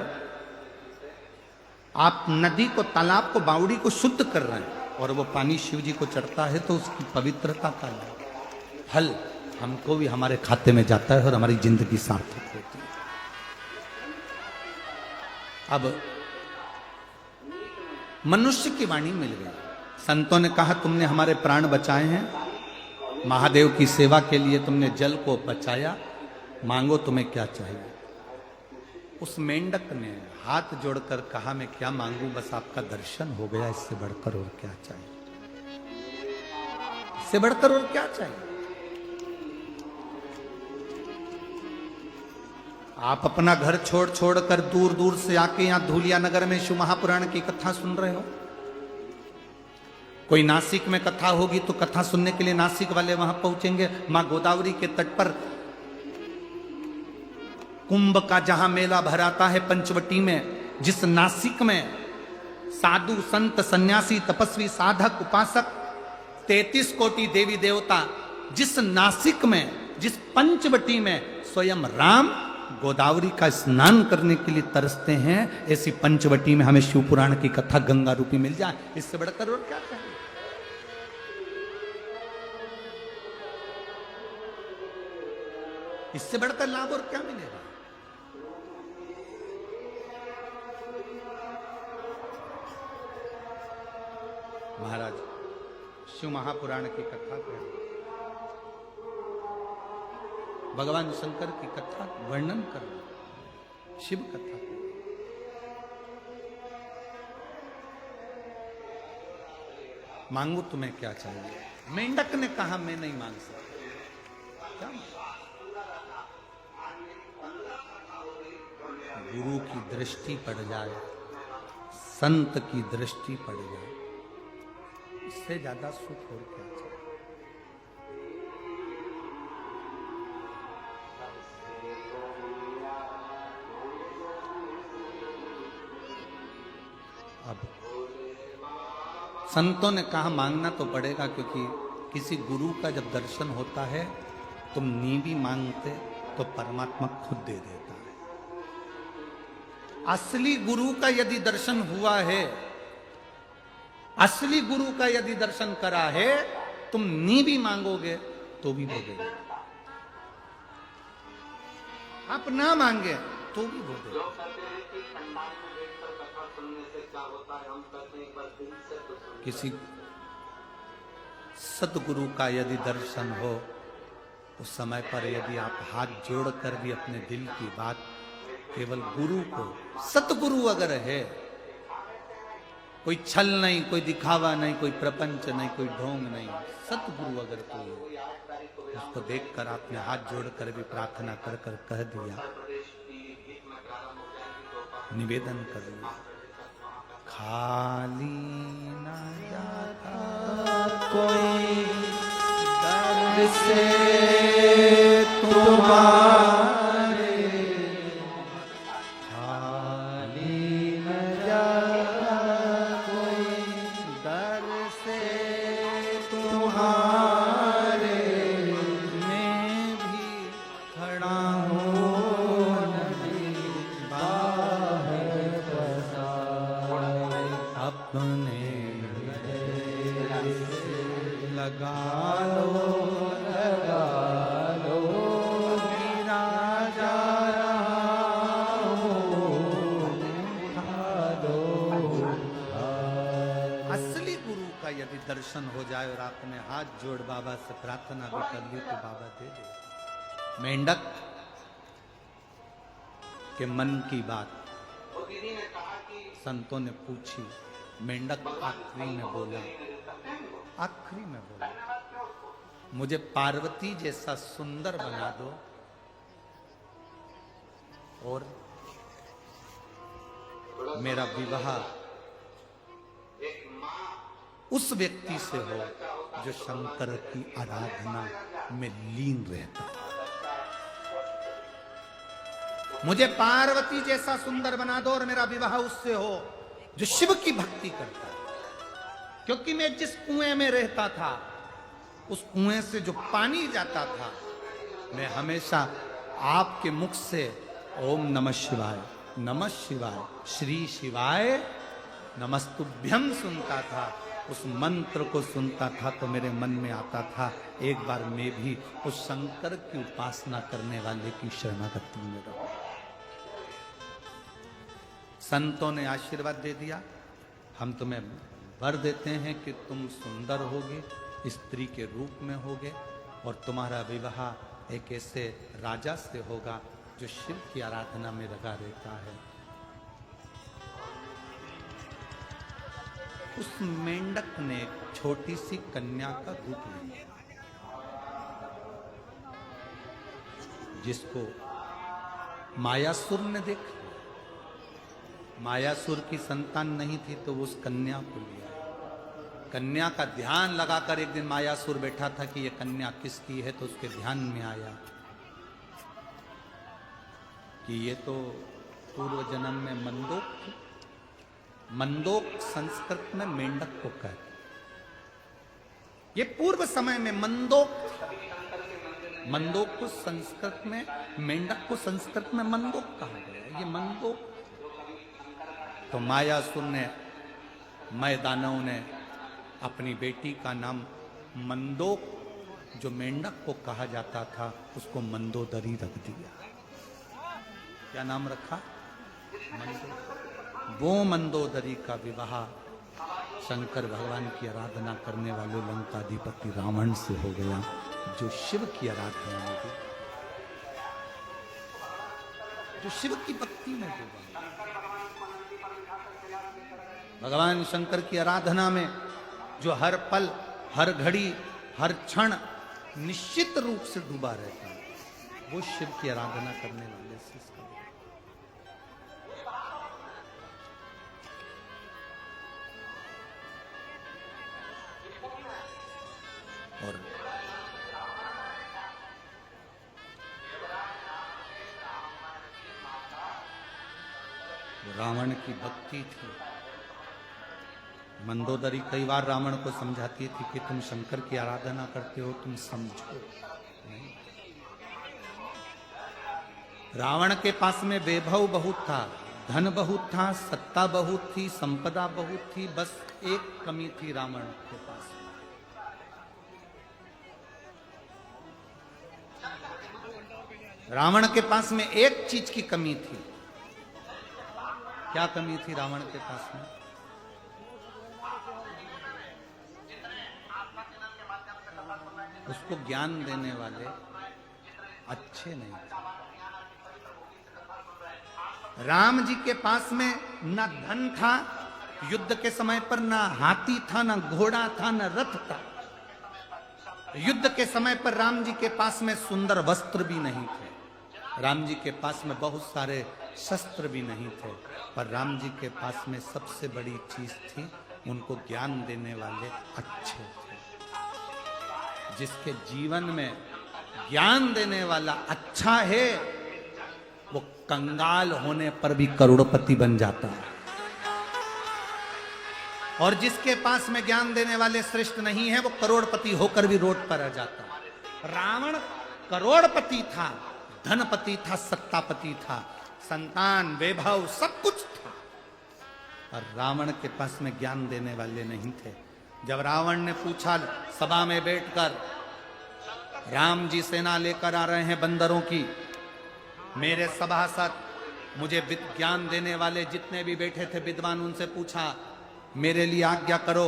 आप नदी को, तालाब को, बावड़ी को शुद्ध कर रहे हैं और वो पानी शिव जी को चढ़ता है तो उसकी पवित्रता का फल हमको भी हमारे खाते में जाता है और हमारी जिंदगी सार्थक होती है। अब मनुष्य की वाणी मिल गई। संतों ने कहा तुमने हमारे प्राण बचाए हैं, महादेव की सेवा के लिए तुमने जल को बचाया, मांगो तुम्हें क्या चाहिए। उस मेंढक ने हाथ जोड़कर कहा मैं क्या मांगू, बस आपका दर्शन हो गया, इससे बढ़कर और क्या चाहिए, इससे बढ़कर और क्या चाहिए। आप अपना घर छोड़ छोड़ कर दूर दूर से आके यहां धूलिया नगर में शिव महापुराण की कथा सुन रहे हो। कोई नासिक में कथा होगी तो कथा सुनने के लिए नासिक वाले वहां पहुंचेंगे। मां गोदावरी के तट पर कुंभ का जहां मेला भराता है पंचवटी में, जिस नासिक में साधु संत सन्यासी तपस्वी साधक उपासक 33 कोटि देवी देवता, जिस नासिक में जिस पंचवटी में स्वयं राम गोदावरी का स्नान करने के लिए तरसते हैं, ऐसी पंचवटी में हमें शिव पुराण की कथा गंगा रूपी मिल जाए, इससे बढ़कर और क्या चाहिए। इससे बढ़कर लाभ और क्या मिलेगा। महाराज शिव महापुराण की कथा करें, भगवान शंकर की कथा वर्णन करो, शिव कथा करो। मांगो तुम्हें क्या चाहिए। मेंढक ने कहा मैं नहीं मांग सकता। क्या गुरु की दृष्टि पड़ जाए, संत की दृष्टि पड़ जाए, इससे ज्यादा सुख और क्या चाहिए। अब संतों ने कहा मांगना तो पड़ेगा, क्योंकि किसी गुरु का जब दर्शन होता है तुम नी भी मांगते तो परमात्मा खुद दे देता है। असली गुरु का यदि दर्शन हुआ है, असली गुरु का यदि दर्शन करा है, तुम नी भी मांगोगे तो भी वो देगा, आप ना मांगे तो भी वो देगा। किसी सदगुरु का यदि दर्शन हो, उस समय पर यदि आप हाथ जोड़कर भी अपने दिल की बात केवल गुरु को, सतगुरु अगर है, कोई छल नहीं, कोई दिखावा नहीं, कोई प्रपंच नहीं, कोई ढोंग नहीं, सतगुरु अगर कोई, उसको देखकर आपने हाथ जोड़कर भी प्रार्थना कर कर कह दिया, निवेदन कर लिया, खाली न जाता कोई दर से तुम्हारे, खाली न जाता कोई दर से तुम्हारे, मैं भी खड़ा हूँ नदी बाहर बसाए, अपने लगा लो गिरा जा रहा हूं, उठा दो। असली गुरु का यदि दर्शन हो जाए और आपने हाथ जोड़ बाबा से प्रार्थना भी कर ली तो बाबा दे दे। मेंढक के मन की बात संतों ने पूछी, मेंढक आखिरी में बोला, आखिरी में बोला, मुझे पार्वती जैसा सुंदर बना दो और मेरा विवाह उस व्यक्ति से हो जो शंकर की आराधना में लीन रहता है। मुझे पार्वती जैसा सुंदर बना दो और मेरा विवाह उससे हो जो शिव की भक्ति करता है। क्योंकि मैं जिस कुएं में रहता था, उस कुएं से जो पानी जाता था, मैं हमेशा आपके मुख से ओम नमः शिवाय, नमः शिवाय, श्री शिवाय नमस्तुभ्यम सुनता था। उस मंत्र को सुनता था तो मेरे मन में आता था, एक बार मैं भी उस शंकर की उपासना करने वाले की शरणागति में रहूं। संतों ने आशीर्वाद दे दिया, हम तुम्हें वर देते हैं कि तुम सुंदर होगे, स्त्री के रूप में होगे, और तुम्हारा विवाह एक ऐसे राजा से होगा जो शिव की आराधना में लगा रहता है। उस मेंढक ने छोटी सी कन्या का रूप लिया, जिसको मायासुर ने देखा। मायासुर की संतान नहीं थी तो उस कन्या को लिया। कन्या का ध्यान लगाकर एक दिन मायासुर बैठा था कि ये कन्या किसकी है, तो उसके ध्यान में आया कि ये तो पूर्व जन्म में मंदोक थी। मंदोक संस्कृत में मेंढक को कहते, ये पूर्व समय में मंदोक थी। मंदोक को संस्कृत में, मेंढक को संस्कृत में मंदोक कहा गया। ये मंदोक। तो मायासुर ने, मैदानव ने अपनी बेटी का नाम मंदोक, जो मेंढक को कहा जाता था, उसको मंदोदरी रख दिया। क्या नाम रखा? मंदोदरी। वो मंदोदरी का विवाह शंकर भगवान की आराधना करने वाले लंकाधिपति रावण से हो गया, जो शिव की आराधना में थी, जो शिव की भक्ति में डूबा। भगवान शंकर की आराधना में जो हर पल, हर घड़ी, हर क्षण निश्चित रूप से डूबा रहता है, वो शिव की आराधना करने वाले से इसका। और रावण की भक्ति थी। मंदोदरी कई बार रावण को समझाती थी कि तुम शंकर की आराधना करते हो, तुम समझो नहीं। रावण के पास में वैभव बहुत था, धन बहुत था, सत्ता बहुत थी, संपदा बहुत थी, बस एक कमी थी रावण के पास। रावण के पास में एक चीज की कमी थी। क्या कमी थी रावण के पास में? उसको ज्ञान देने वाले अच्छे नहीं थे। राम जी के पास में ना धन था युद्ध के समय पर, ना हाथी था, ना घोड़ा था, ना रथ था। युद्ध के समय पर राम जी के पास में सुंदर वस्त्र भी नहीं थे। राम जी के पास में बहुत सारे शस्त्र भी नहीं थे, पर राम जी के पास में सबसे बड़ी चीज थी, उनको ज्ञान देने वाले अच्छे थे। जिसके जीवन में ज्ञान देने वाला अच्छा है, वो कंगाल होने पर भी करोड़पति बन जाता है। और जिसके पास में ज्ञान देने वाले श्रेष्ठ नहीं है, वो करोड़पति होकर भी रोड पर आ जाता है। रावण करोड़पति था, धनपति था, सत्तापति था, संतान, वैभव सब कुछ था, और रावण के पास में ज्ञान देने वाले नहीं थे। जब रावण ने पूछा सभा में बैठकर, राम जी सेना लेकर आ रहे हैं बंदरों की, मेरे सभासद, मुझे ज्ञान देने वाले जितने भी बैठे थे विद्वान, उनसे पूछा मेरे लिए आज्ञा करो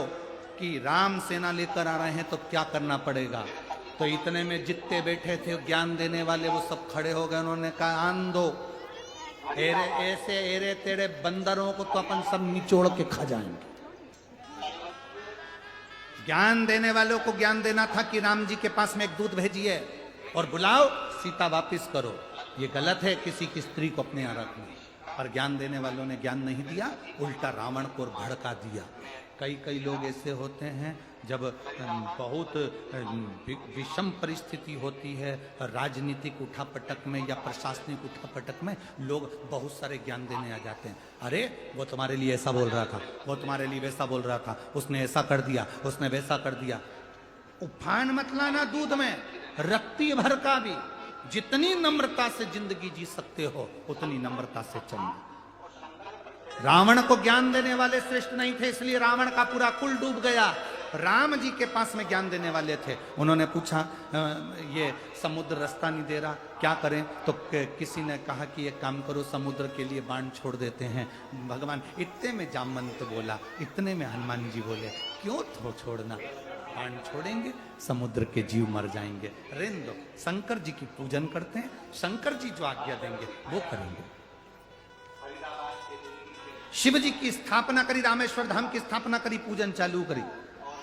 कि राम सेना लेकर आ रहे हैं तो क्या करना पड़ेगा। तो इतने में जितने बैठे थे ज्ञान देने वाले वो सब खड़े हो गए। उन्होंने कहा आन दो, ऐसे एरे तेरे बंदरों को तो अपन सब निचोड़ के खा जाएंगे। ज्ञान देने वालों को ज्ञान देना था कि राम जी के पास में एक दूत भेजिए और बुलाओ, सीता वापिस करो। ये गलत है किसी की स्त्री को अपने यहाँ रखना। पर ज्ञान देने वालों ने ज्ञान नहीं दिया, उल्टा रावण को भड़का दिया। कई लोग ऐसे होते हैं, जब बहुत विषम परिस्थिति होती है राजनीतिक उठापटक में या प्रशासनिक उठापटक में, लोग बहुत सारे ज्ञान देने आ जाते हैं। अरे वो तुम्हारे लिए ऐसा बोल रहा था, वो तुम्हारे लिए वैसा बोल रहा था, उसने ऐसा कर दिया, उसने वैसा कर दिया। उफान मत लाना दूध में, रत्ती भर का भी। जितनी नम्रता से जिंदगी जी सकते हो उतनी नम्रता से चलना। रावण को ज्ञान देने वाले श्रेष्ठ नहीं थे, इसलिए रावण का पूरा कुल डूब गया। राम जी के पास में ज्ञान देने वाले थे। उन्होंने पूछा ये समुद्र रास्ता नहीं दे रहा, क्या करें? तो किसी ने कहा कि एक काम करो, समुद्र के लिए बाण छोड़ देते हैं। भगवान इतने में जामवंत बोला, इतने में हनुमान जी बोले, क्यों छोड़ना, बाण छोड़ेंगे समुद्र के जीव मर जाएंगे, रहने दो। शंकर जी की पूजन करते हैं, शंकर जी जो आज्ञा देंगे वो करेंगे। शिव जी की स्थापना करी, रामेश्वर धाम की स्थापना करी, पूजन चालू करी।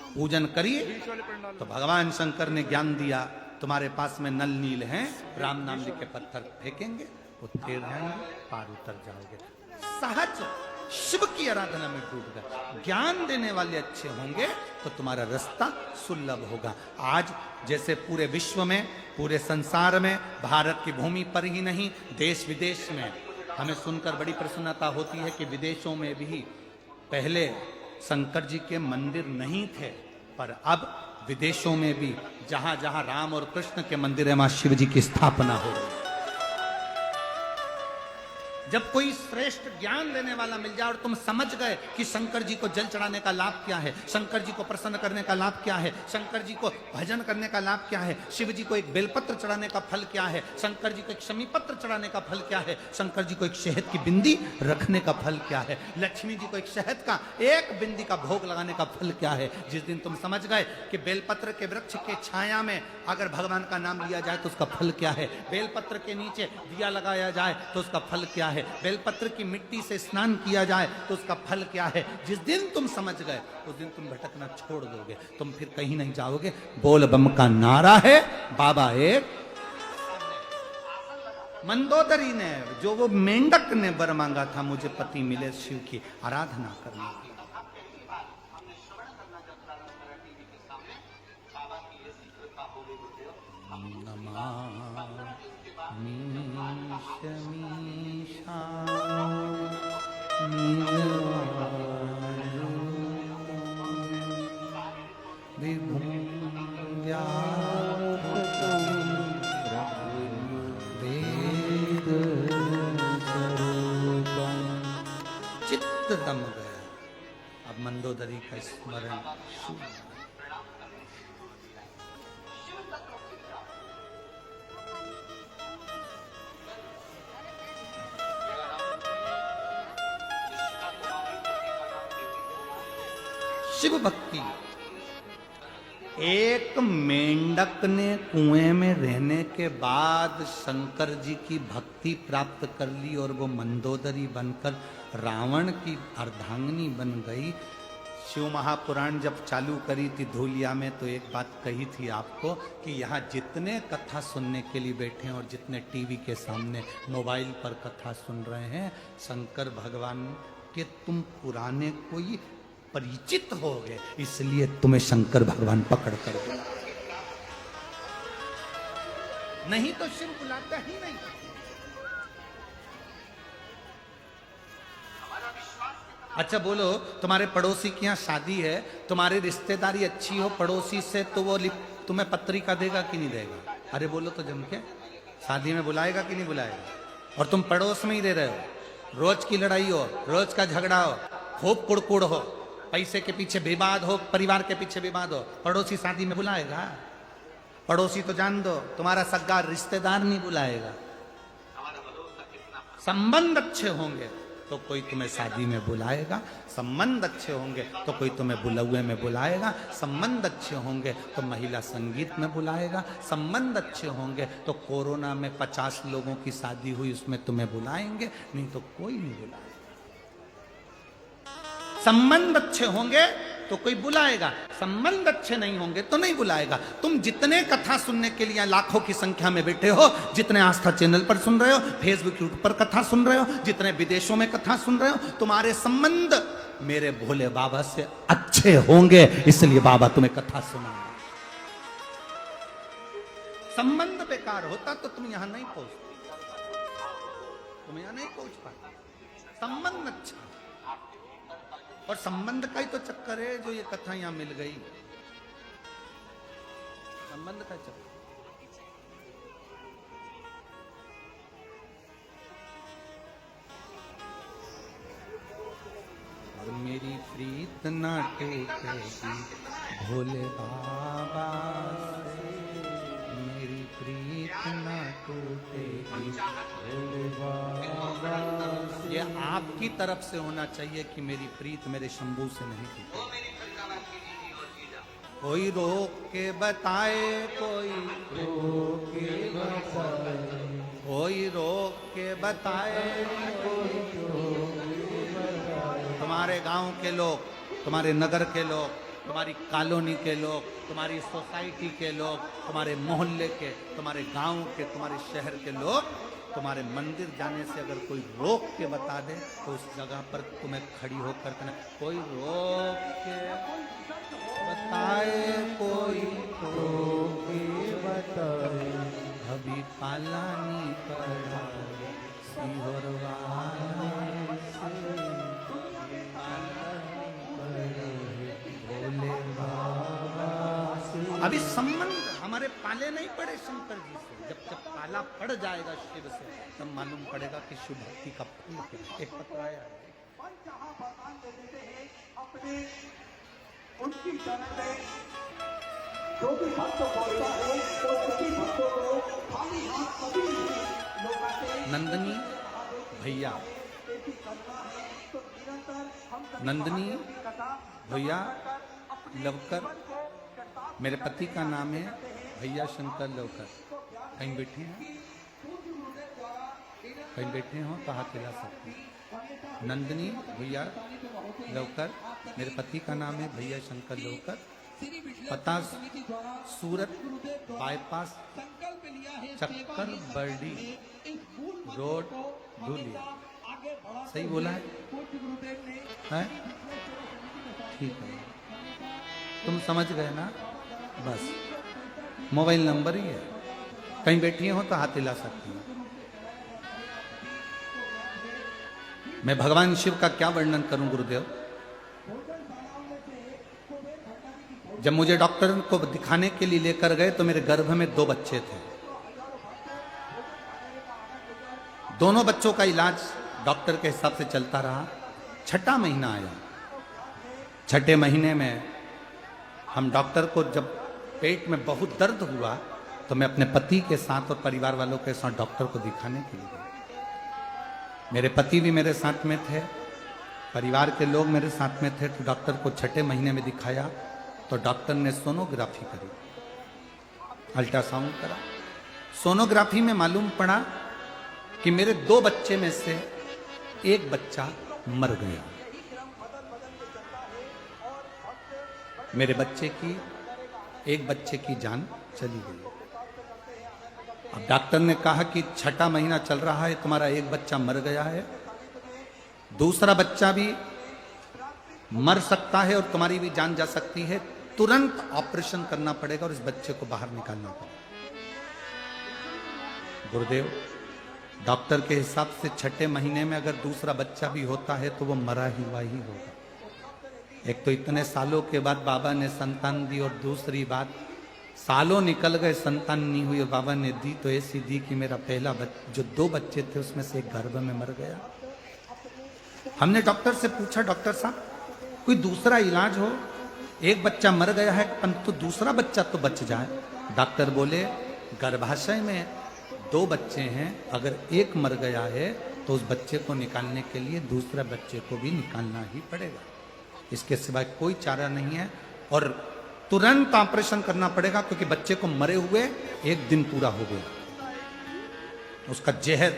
पूजन करिए तो भगवान शंकर ने ज्ञान दिया, तुम्हारे पास में नल नील हैं, राम नाम लिख के पत्थर फेंकेंगे, वो तैर जाएंगे, पार उतर जाओगे। सहज शिव की आराधना में डूब गए। ज्ञान देने वाले अच्छे होंगे तो तुम्हारा रास्ता सुलभ होगा। आज जैसे पूरे विश्व में, पूरे संसार में, भारत की भूमि पर ही नहीं, देश विदेश में हमें सुनकर बड़ी प्रसन्नता होती है कि विदेशों में भी पहले शंकर जी के मंदिर नहीं थे, पर अब विदेशों में भी जहां जहां राम और कृष्ण के मंदिर है, वहां शिव जी की स्थापना हो रही है। जब कोई श्रेष्ठ ज्ञान देने वाला मिल जाए और तुम समझ गए कि शंकर जी को जल चढ़ाने का लाभ क्या है, शंकर जी को प्रसन्न करने का लाभ क्या है, शंकर जी को भजन करने का लाभ क्या है, शिव जी को एक बेलपत्र चढ़ाने का फल क्या है, शंकर जी को एक शमी पत्र चढ़ाने का फल क्या है, शंकर जी को एक शहद की बिंदी रखने का फल क्या है, लक्ष्मी जी को एक शहद का एक बिंदी का भोग लगाने का फल क्या है। जिस दिन तुम समझ गए कि बेलपत्र के वृक्ष के छाया में अगर भगवान का नाम लिया जाए तो उसका फल क्या है, बेलपत्र के नीचे दिया लगाया जाए तो उसका फल क्या है, बेलपत्र की मिट्टी से स्नान किया जाए तो उसका फल क्या है, जिस दिन तुम समझ गए उस दिन तुम भटकना छोड़ दोगे, तुम फिर कहीं नहीं जाओगे। बोल बम का नारा है, बाबा एक। मंदोदरी ने, जो वो मेंढक ने वर मांगा था, मुझे पति मिले शिव की आराधना करने की, चित्त दम गया। अब मंदोदरी का स्मरण शिव भक्ति। एक मेंढक ने कुएं में रहने के बाद शंकर जी की भक्ति प्राप्त कर ली और वो मंदोदरी बनकर रावण की अर्धांगिनी बन गई। शिव महापुराण जब चालू करी थी धूलिया में, तो एक बात कही थी आपको कि यहाँ जितने कथा सुनने के लिए बैठे हैं और जितने टीवी के सामने मोबाइल पर कथा सुन रहे हैं, शंकर भगवान के तुम पुराने कोई परिचित हो गए, इसलिए तुम्हें शंकर भगवान पकड़ कर बुला, नहीं तो शिव बुलाता ही नहीं। अच्छा बोलो, तुम्हारे पड़ोसी की यहाँ शादी है, तुम्हारी रिश्तेदारी अच्छी हो पड़ोसी से, तो वो तुम्हें पत्रिका देगा कि नहीं देगा? अरे बोलो तो जम के, शादी में बुलाएगा कि नहीं बुलाएगा? और तुम पड़ोस में ही रह रहे हो, रोज की लड़ाई हो, रोज का झगड़ा हो, खूब कुड़कुड़ हो, पैसे के पीछे विवाद हो, परिवार के पीछे विवाद हो, पड़ोसी शादी में बुलाएगा? पड़ोसी तो जान दो, तुम्हारा सगा रिश्तेदार नहीं बुलाएगा। संबंध अच्छे होंगे तो कोई तुम्हें शादी में बुलाएगा, संबंध अच्छे होंगे तो कोई तुम्हें बुलौए में बुलाएगा, संबंध अच्छे होंगे तो महिला संगीत में बुलाएगा, संबंध अच्छे होंगे तो कोरोना में 50 लोगों की शादी हुई उसमें तुम्हें बुलाएंगे, नहीं तो कोई नहीं बुलाएगा। संबंध अच्छे होंगे तो कोई बुलाएगा, संबंध अच्छे नहीं होंगे तो नहीं बुलाएगा। तुम जितने कथा सुनने के लिए लाखों की संख्या में बैठे हो, जितने आस्था चैनल पर सुन रहे हो, फेसबुक यूट्यूब पर कथा सुन रहे हो, जितने विदेशों में कथा सुन रहे हो, तुम्हारे संबंध मेरे भोले बाबा से अच्छे होंगे, इसलिए बाबा तुम्हें कथा सुनाएंगे। संबंध बेकार होता तो तुम यहां नहीं पहुंचते, तुम यहां नहीं पहुंच पाते। संबंध अच्छा, और संबंध का ही तो चक्कर है जो ये कथा यहां मिल गई, संबंध का चक्कर। और मेरी प्रीत ना टेकेगी भोले बाबा से मेरी प्रीत न टूटेगी। भोले बाबा से ये आपकी तरफ से होना चाहिए कि मेरी प्रीत मेरे शंभू से नहीं टूटेगी। कोई रोक के बताए, कोई रोक के बताए, कोई रोक के बताए, कोई रोक के बताए। तुम्हारे गांव के लोग, तुम्हारे नगर के लोग, तुम्हारी कॉलोनी के लोग, तुम्हारी सोसाइटी के लोग, तुम्हारे मोहल्ले के, तुम्हारे गांव के, तुम्हारे शहर के लोग तुम्हारे मंदिर जाने से अगर कोई रोक के बता दे तो उस जगह पर तुम्हें खड़ी होकर कहना, कोई रोक के बताए, कोई रोक के बताए। अभी पालानी पड़ा सिहोरवाना से, भोले बाबा से। अभी संबंध हमारे पाले नहीं पड़े शंकर जी से, जब पाला पड़ जाएगा शिव से तब मालूम पड़ेगा कि शिव भक्ति का फल क्या है। एक पत्र आया है, जहां भगवान दे देते हैं अपने उनकी शरण में जो भी भक्त बोलता है तो सभी भक्तों को खाली हाथ कभी नहीं लौटाते। नंदनी भैया, ऐसी करना है तो निरंतर हम नंदनी कथा भैया लवकर, मेरे पति का नाम है भैया शंकर लवकर। कहीं बैठे हैं, कहीं बैठे हो तो हाथ हिला सकते हैं। नंदनी भैया लवकर, मेरे पति का नाम है भैया शंकर लवकर। पता सूरत बाईपास चक्कर बर्डी रोड धुलिया। सही बोला है? ठीक है, तुम समझ गए ना? बस मोबाइल नंबर ही है, कहीं बैठी हो तो हाथ हिला सकती हो। मैं भगवान शिव का क्या वर्णन करूं गुरुदेव। जब मुझे डॉक्टर को दिखाने के लिए लेकर गए तो मेरे गर्भ में 2 बच्चे थे। दोनों बच्चों का इलाज डॉक्टर के हिसाब से चलता रहा। 6ठा महीना आया, 6ठे महीने में हम डॉक्टर को, जब पेट में बहुत दर्द हुआ तो मैं अपने पति के साथ और परिवार वालों के साथ डॉक्टर को दिखाने के लिए गया। मेरे पति भी मेरे साथ में थे, परिवार के लोग मेरे साथ में थे। तो डॉक्टर को 6ठे महीने में दिखाया तो डॉक्टर ने सोनोग्राफी करी, अल्ट्रासाउंड करा। सोनोग्राफी में मालूम पड़ा कि मेरे 2 बच्चे में से एक बच्चा मर गया। मेरे एक बच्चे की जान चली गई। अब डॉक्टर ने कहा कि 6ठा महीना चल रहा है, तुम्हारा एक बच्चा मर गया है, दूसरा बच्चा भी मर सकता है और तुम्हारी भी जान जा सकती है। तुरंत ऑपरेशन करना पड़ेगा और इस बच्चे को बाहर निकालना पड़ेगा। गुरुदेव, डॉक्टर के हिसाब से 6ठे महीने में अगर दूसरा बच्चा भी होता है तो वो मरा ही हुआ ही होगा। एक तो इतने सालों के बाद बाबा ने संतान दी और दूसरी बात सालों निकल गए, संतान नहीं हुई और बाबा ने दी तो ऐसी दी कि मेरा पहला जो 2 बच्चे थे उसमें से एक गर्भ में मर गया। हमने डॉक्टर से पूछा, डॉक्टर साहब कोई दूसरा इलाज हो, एक बच्चा मर गया है परंतु दूसरा बच्चा तो बच जाए। डॉक्टर बोले गर्भाशय में 2 बच्चे हैं, अगर एक मर गया है तो उस बच्चे को निकालने के लिए दूसरा बच्चे को भी निकालना ही पड़ेगा, इसके सिवाय कोई चारा नहीं है और तुरंत ऑपरेशन करना पड़ेगा क्योंकि बच्चे को मरे हुए 1 दिन पूरा हो गया, उसका जहर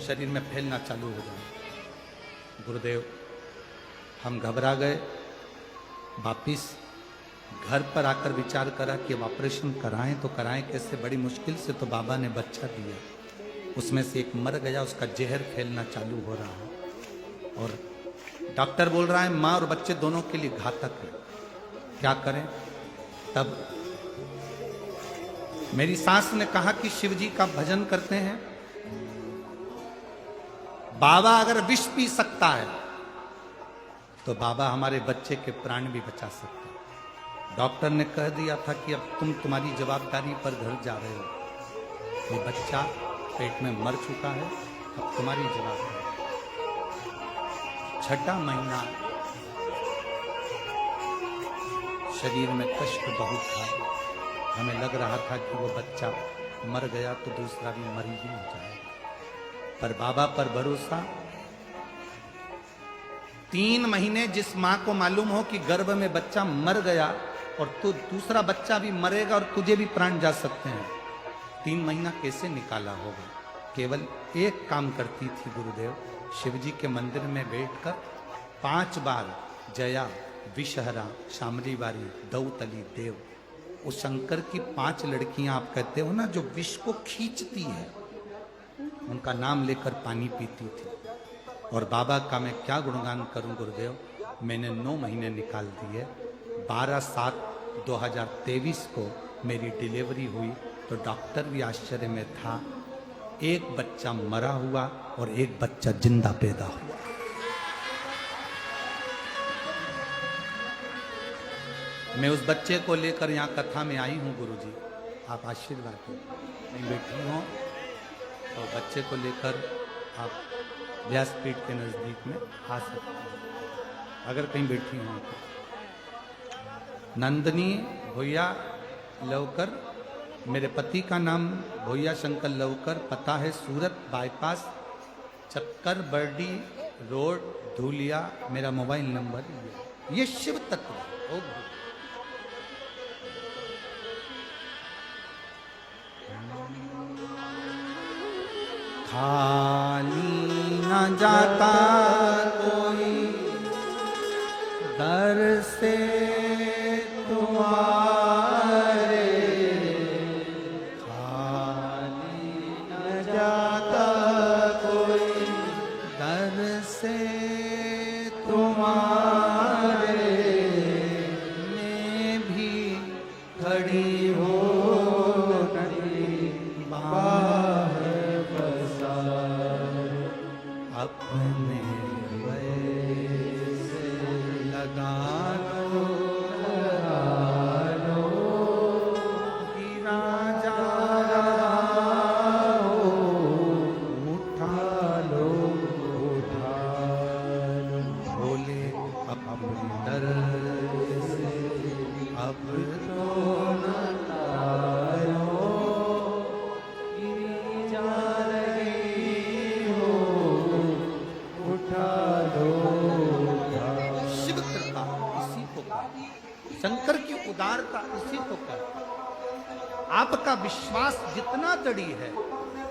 शरीर में फैलना चालू हो गया। गुरुदेव, हम घबरा गए, वापिस घर पर आकर विचार करा कि अब ऑपरेशन कराएं तो कराएं कैसे। बड़ी मुश्किल से तो बाबा ने बच्चा दिया, उसमें से एक मर गया, उसका जहर फैलना चालू हो रहा है और डॉक्टर बोल रहा है माँ और बच्चे दोनों के लिए घातक है, क्या करें। तब मेरी सास ने कहा कि शिव जी का भजन करते हैं, बाबा अगर विष पी सकता है तो बाबा हमारे बच्चे के प्राण भी बचा सकते हैं। डॉक्टर ने कह दिया था कि अब तुम्हारी जवाबदारी पर घर जा रहे हो, ये बच्चा पेट में मर चुका है, अब तुम्हारी जवाबदारी। 6ठा महीना शरीर में कष्ट बहुत था। हमें लग रहा था कि वो बच्चा मर गया तो दूसरा भी मर ही हो जाएगा, पर बाबा पर भरोसा। 3 महीने जिस मां को मालूम हो कि गर्भ में बच्चा मर गया और तो दूसरा बच्चा भी मरेगा और तुझे भी प्राण जा सकते हैं, 3 महीना कैसे निकाला होगा? केवल एक काम करती थी गुरुदेव, शिव जी के मंदिर में बैठकर 5 बार जया, विषहरा, शामली बारी, दौतली, देव, उस शंकर की 5 लड़कियां आप कहते हो ना जो विष को खींचती है, उनका नाम लेकर पानी पीती थी। और बाबा का मैं क्या गुणगान करूं गुरुदेव, मैंने 9 महीने निकाल दिए। 12/7/2023 को मेरी डिलीवरी हुई तो डॉक्टर भी आश्चर्य में था। एक बच्चा मरा हुआ और एक बच्चा जिंदा पैदा हुआ। मैं उस बच्चे को लेकर यहाँ कथा में आई हूँ गुरुजी, आप आशीर्वाद दो। मैं बैठी हूँ तो बच्चे को लेकर आप व्यासपीठ के नजदीक में आ सकते हैं अगर कहीं बैठी हूँ तो। नंदनी भोया लवकर, मेरे पति का नाम भोया शंकर लवकर, पता है सूरत बाईपास, चक्कर बर्डी रोड, धूलिया। मेरा मोबाइल नंबर ये शिव तत्व है। खाली न जाता कोई दर से तुम्हारे, खाली न जाता कोई दर से तुम्हारे, मैं भी खड़ी हो अपने वैसे लगा लो, गिरा जा रहा हो, उठा लो, भोले अपने दर से अब तो न तारो, गिरी जा शिव कृपा इसी को कहते, शंकर की उदारता इसी को कहते। आपका विश्वास जितना दृढ़ है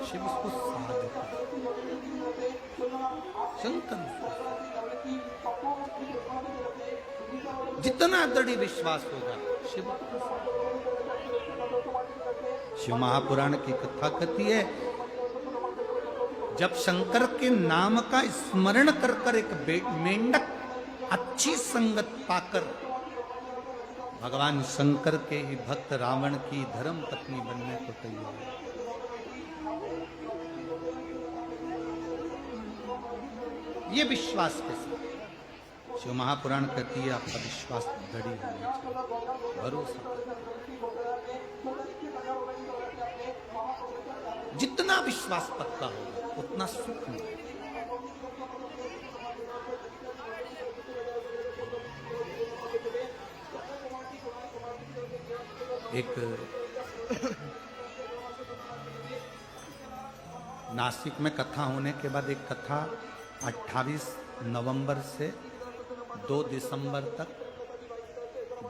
शिव उसको साथ देता है। शंकर जितना दृढ़ विश्वास होगा शिव। शिव महापुराण की कथा कहती है जब शंकर के नाम का स्मरण कर कर एक मेंढक अच्छी संगत पाकर भगवान शंकर के ही भक्त रावण की धर्म पत्नी बनने को तैयार है। ये विश्वास के साथ शिव महापुराण कहती है आपका विश्वास दृढ़ होना चाहिए, भरोसा। जितना विश्वास पक्का होगा उतना सुख मिलेगा। एक नासिक में कथा होने के बाद एक कथा 28 नवंबर से 2 दिसंबर तक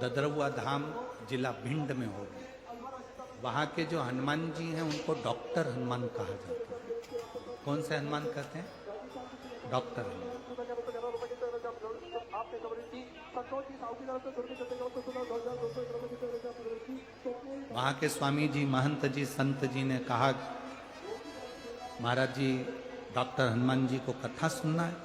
ददरुआ धाम जिला भिंड में होगी। वहाँ के जो हनुमान जी हैं उनको डॉक्टर हनुमान कहा जाता है। कौन से हनुमान कहते हैं? डॉक्टर हनुमान। वहाँ के स्वामी जी, महंत जी, संत जी ने कहा महाराज जी डॉक्टर हनुमान जी को कथा सुनना है।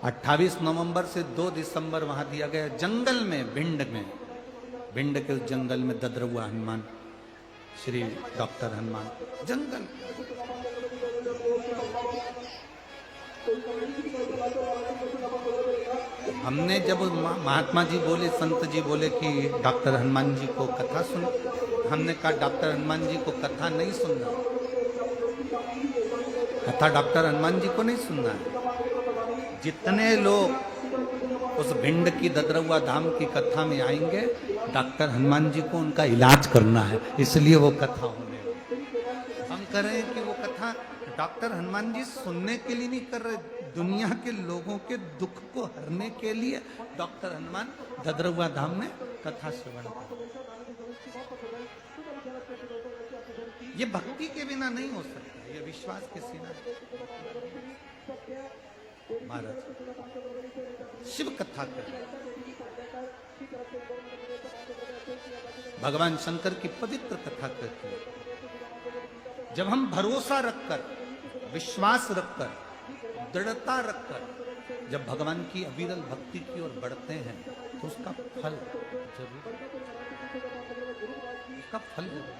28 नवंबर से 2 दिसंबर वहां दिया गया जंगल में, भिंड के उस जंगल में ददरुआ हनुमान, श्री डॉक्टर हनुमान जंगल। हमने जब महात्मा जी बोले, संत जी बोले कि डॉक्टर हनुमान जी को कथा सुन, हमने कहा डॉक्टर हनुमान जी को कथा नहीं सुनना, कथा डॉक्टर हनुमान जी को नहीं सुनना है। जितने लोग उस भिंड की ददरवा धाम की कथा में आएंगे, डॉक्टर हनुमान जी को उनका इलाज करना है, इसलिए वो कथा होने वाली। हम कह रहे हैं कि वो कथा डॉक्टर हनुमान जी सुनने के लिए नहीं कर रहे, दुनिया के लोगों के दुख को हरने के लिए डॉक्टर हनुमान ददरवा धाम में कथा श्रवण कर। ये भक्ति के बिना नहीं हो सकता, ये विश्वास के सिवा। महाराज शिव कथा कर, भगवान शंकर की पवित्र कथा करती है। जब हम भरोसा रखकर, विश्वास रखकर, दृढ़ता रखकर जब भगवान की अविरल भक्ति की ओर बढ़ते हैं तो उसका फल जरूर, उसका फल जरूर।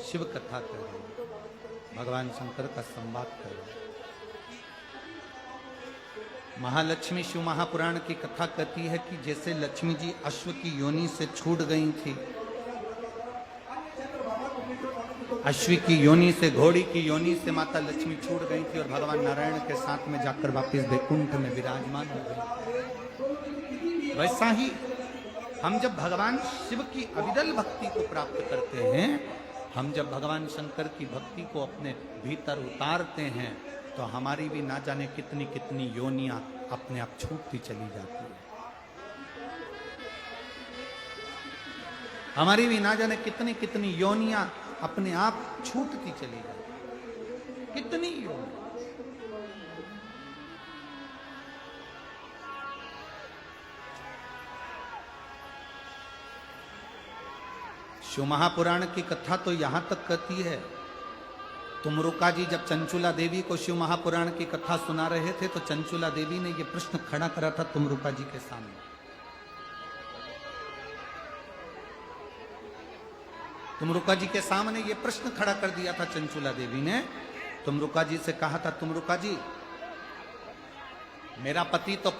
शिव कथा कर रहे हैं, भगवान शंकर का संवाद कर रहे हैं। महालक्ष्मी शिव महापुराण की कथा कहती है कि जैसे लक्ष्मी जी अश्व की योनि से छूट गई थी, अश्व की योनि से, घोड़ी की योनि से माता लक्ष्मी छूट गई थी और भगवान नारायण के साथ में जाकर वापिस वैकुंठ में विराजमान हो गई। वैसा ही हम जब भगवान शिव की अविरल भक्ति को प्राप्त करते हैं, हम जब भगवान शंकर की भक्ति को अपने भीतर उतारते हैं, तो हमारी भी ना जाने कितनी कितनी योनियां अपने आप छूटती चली जाती है। हमारी भी ना जाने कितनी कितनी योनियां अपने आप छूटती चली जाती है। कितनी योनियां। शिव महापुराण की कथा तो यहां तक कहती है, तुमरुका जी जब चंचुला देवी को शिव महापुराण की कथा सुना रहे थे तो चंचुला देवी ने यह प्रश्न खड़ा करा था तुमरुका जी के सामने। तुमरुका जी के सामने यह प्रश्न खड़ा कर दिया था चंचुला देवी ने। तुमरुका जी से कहा था, तुमरुका जी मेरा पति तो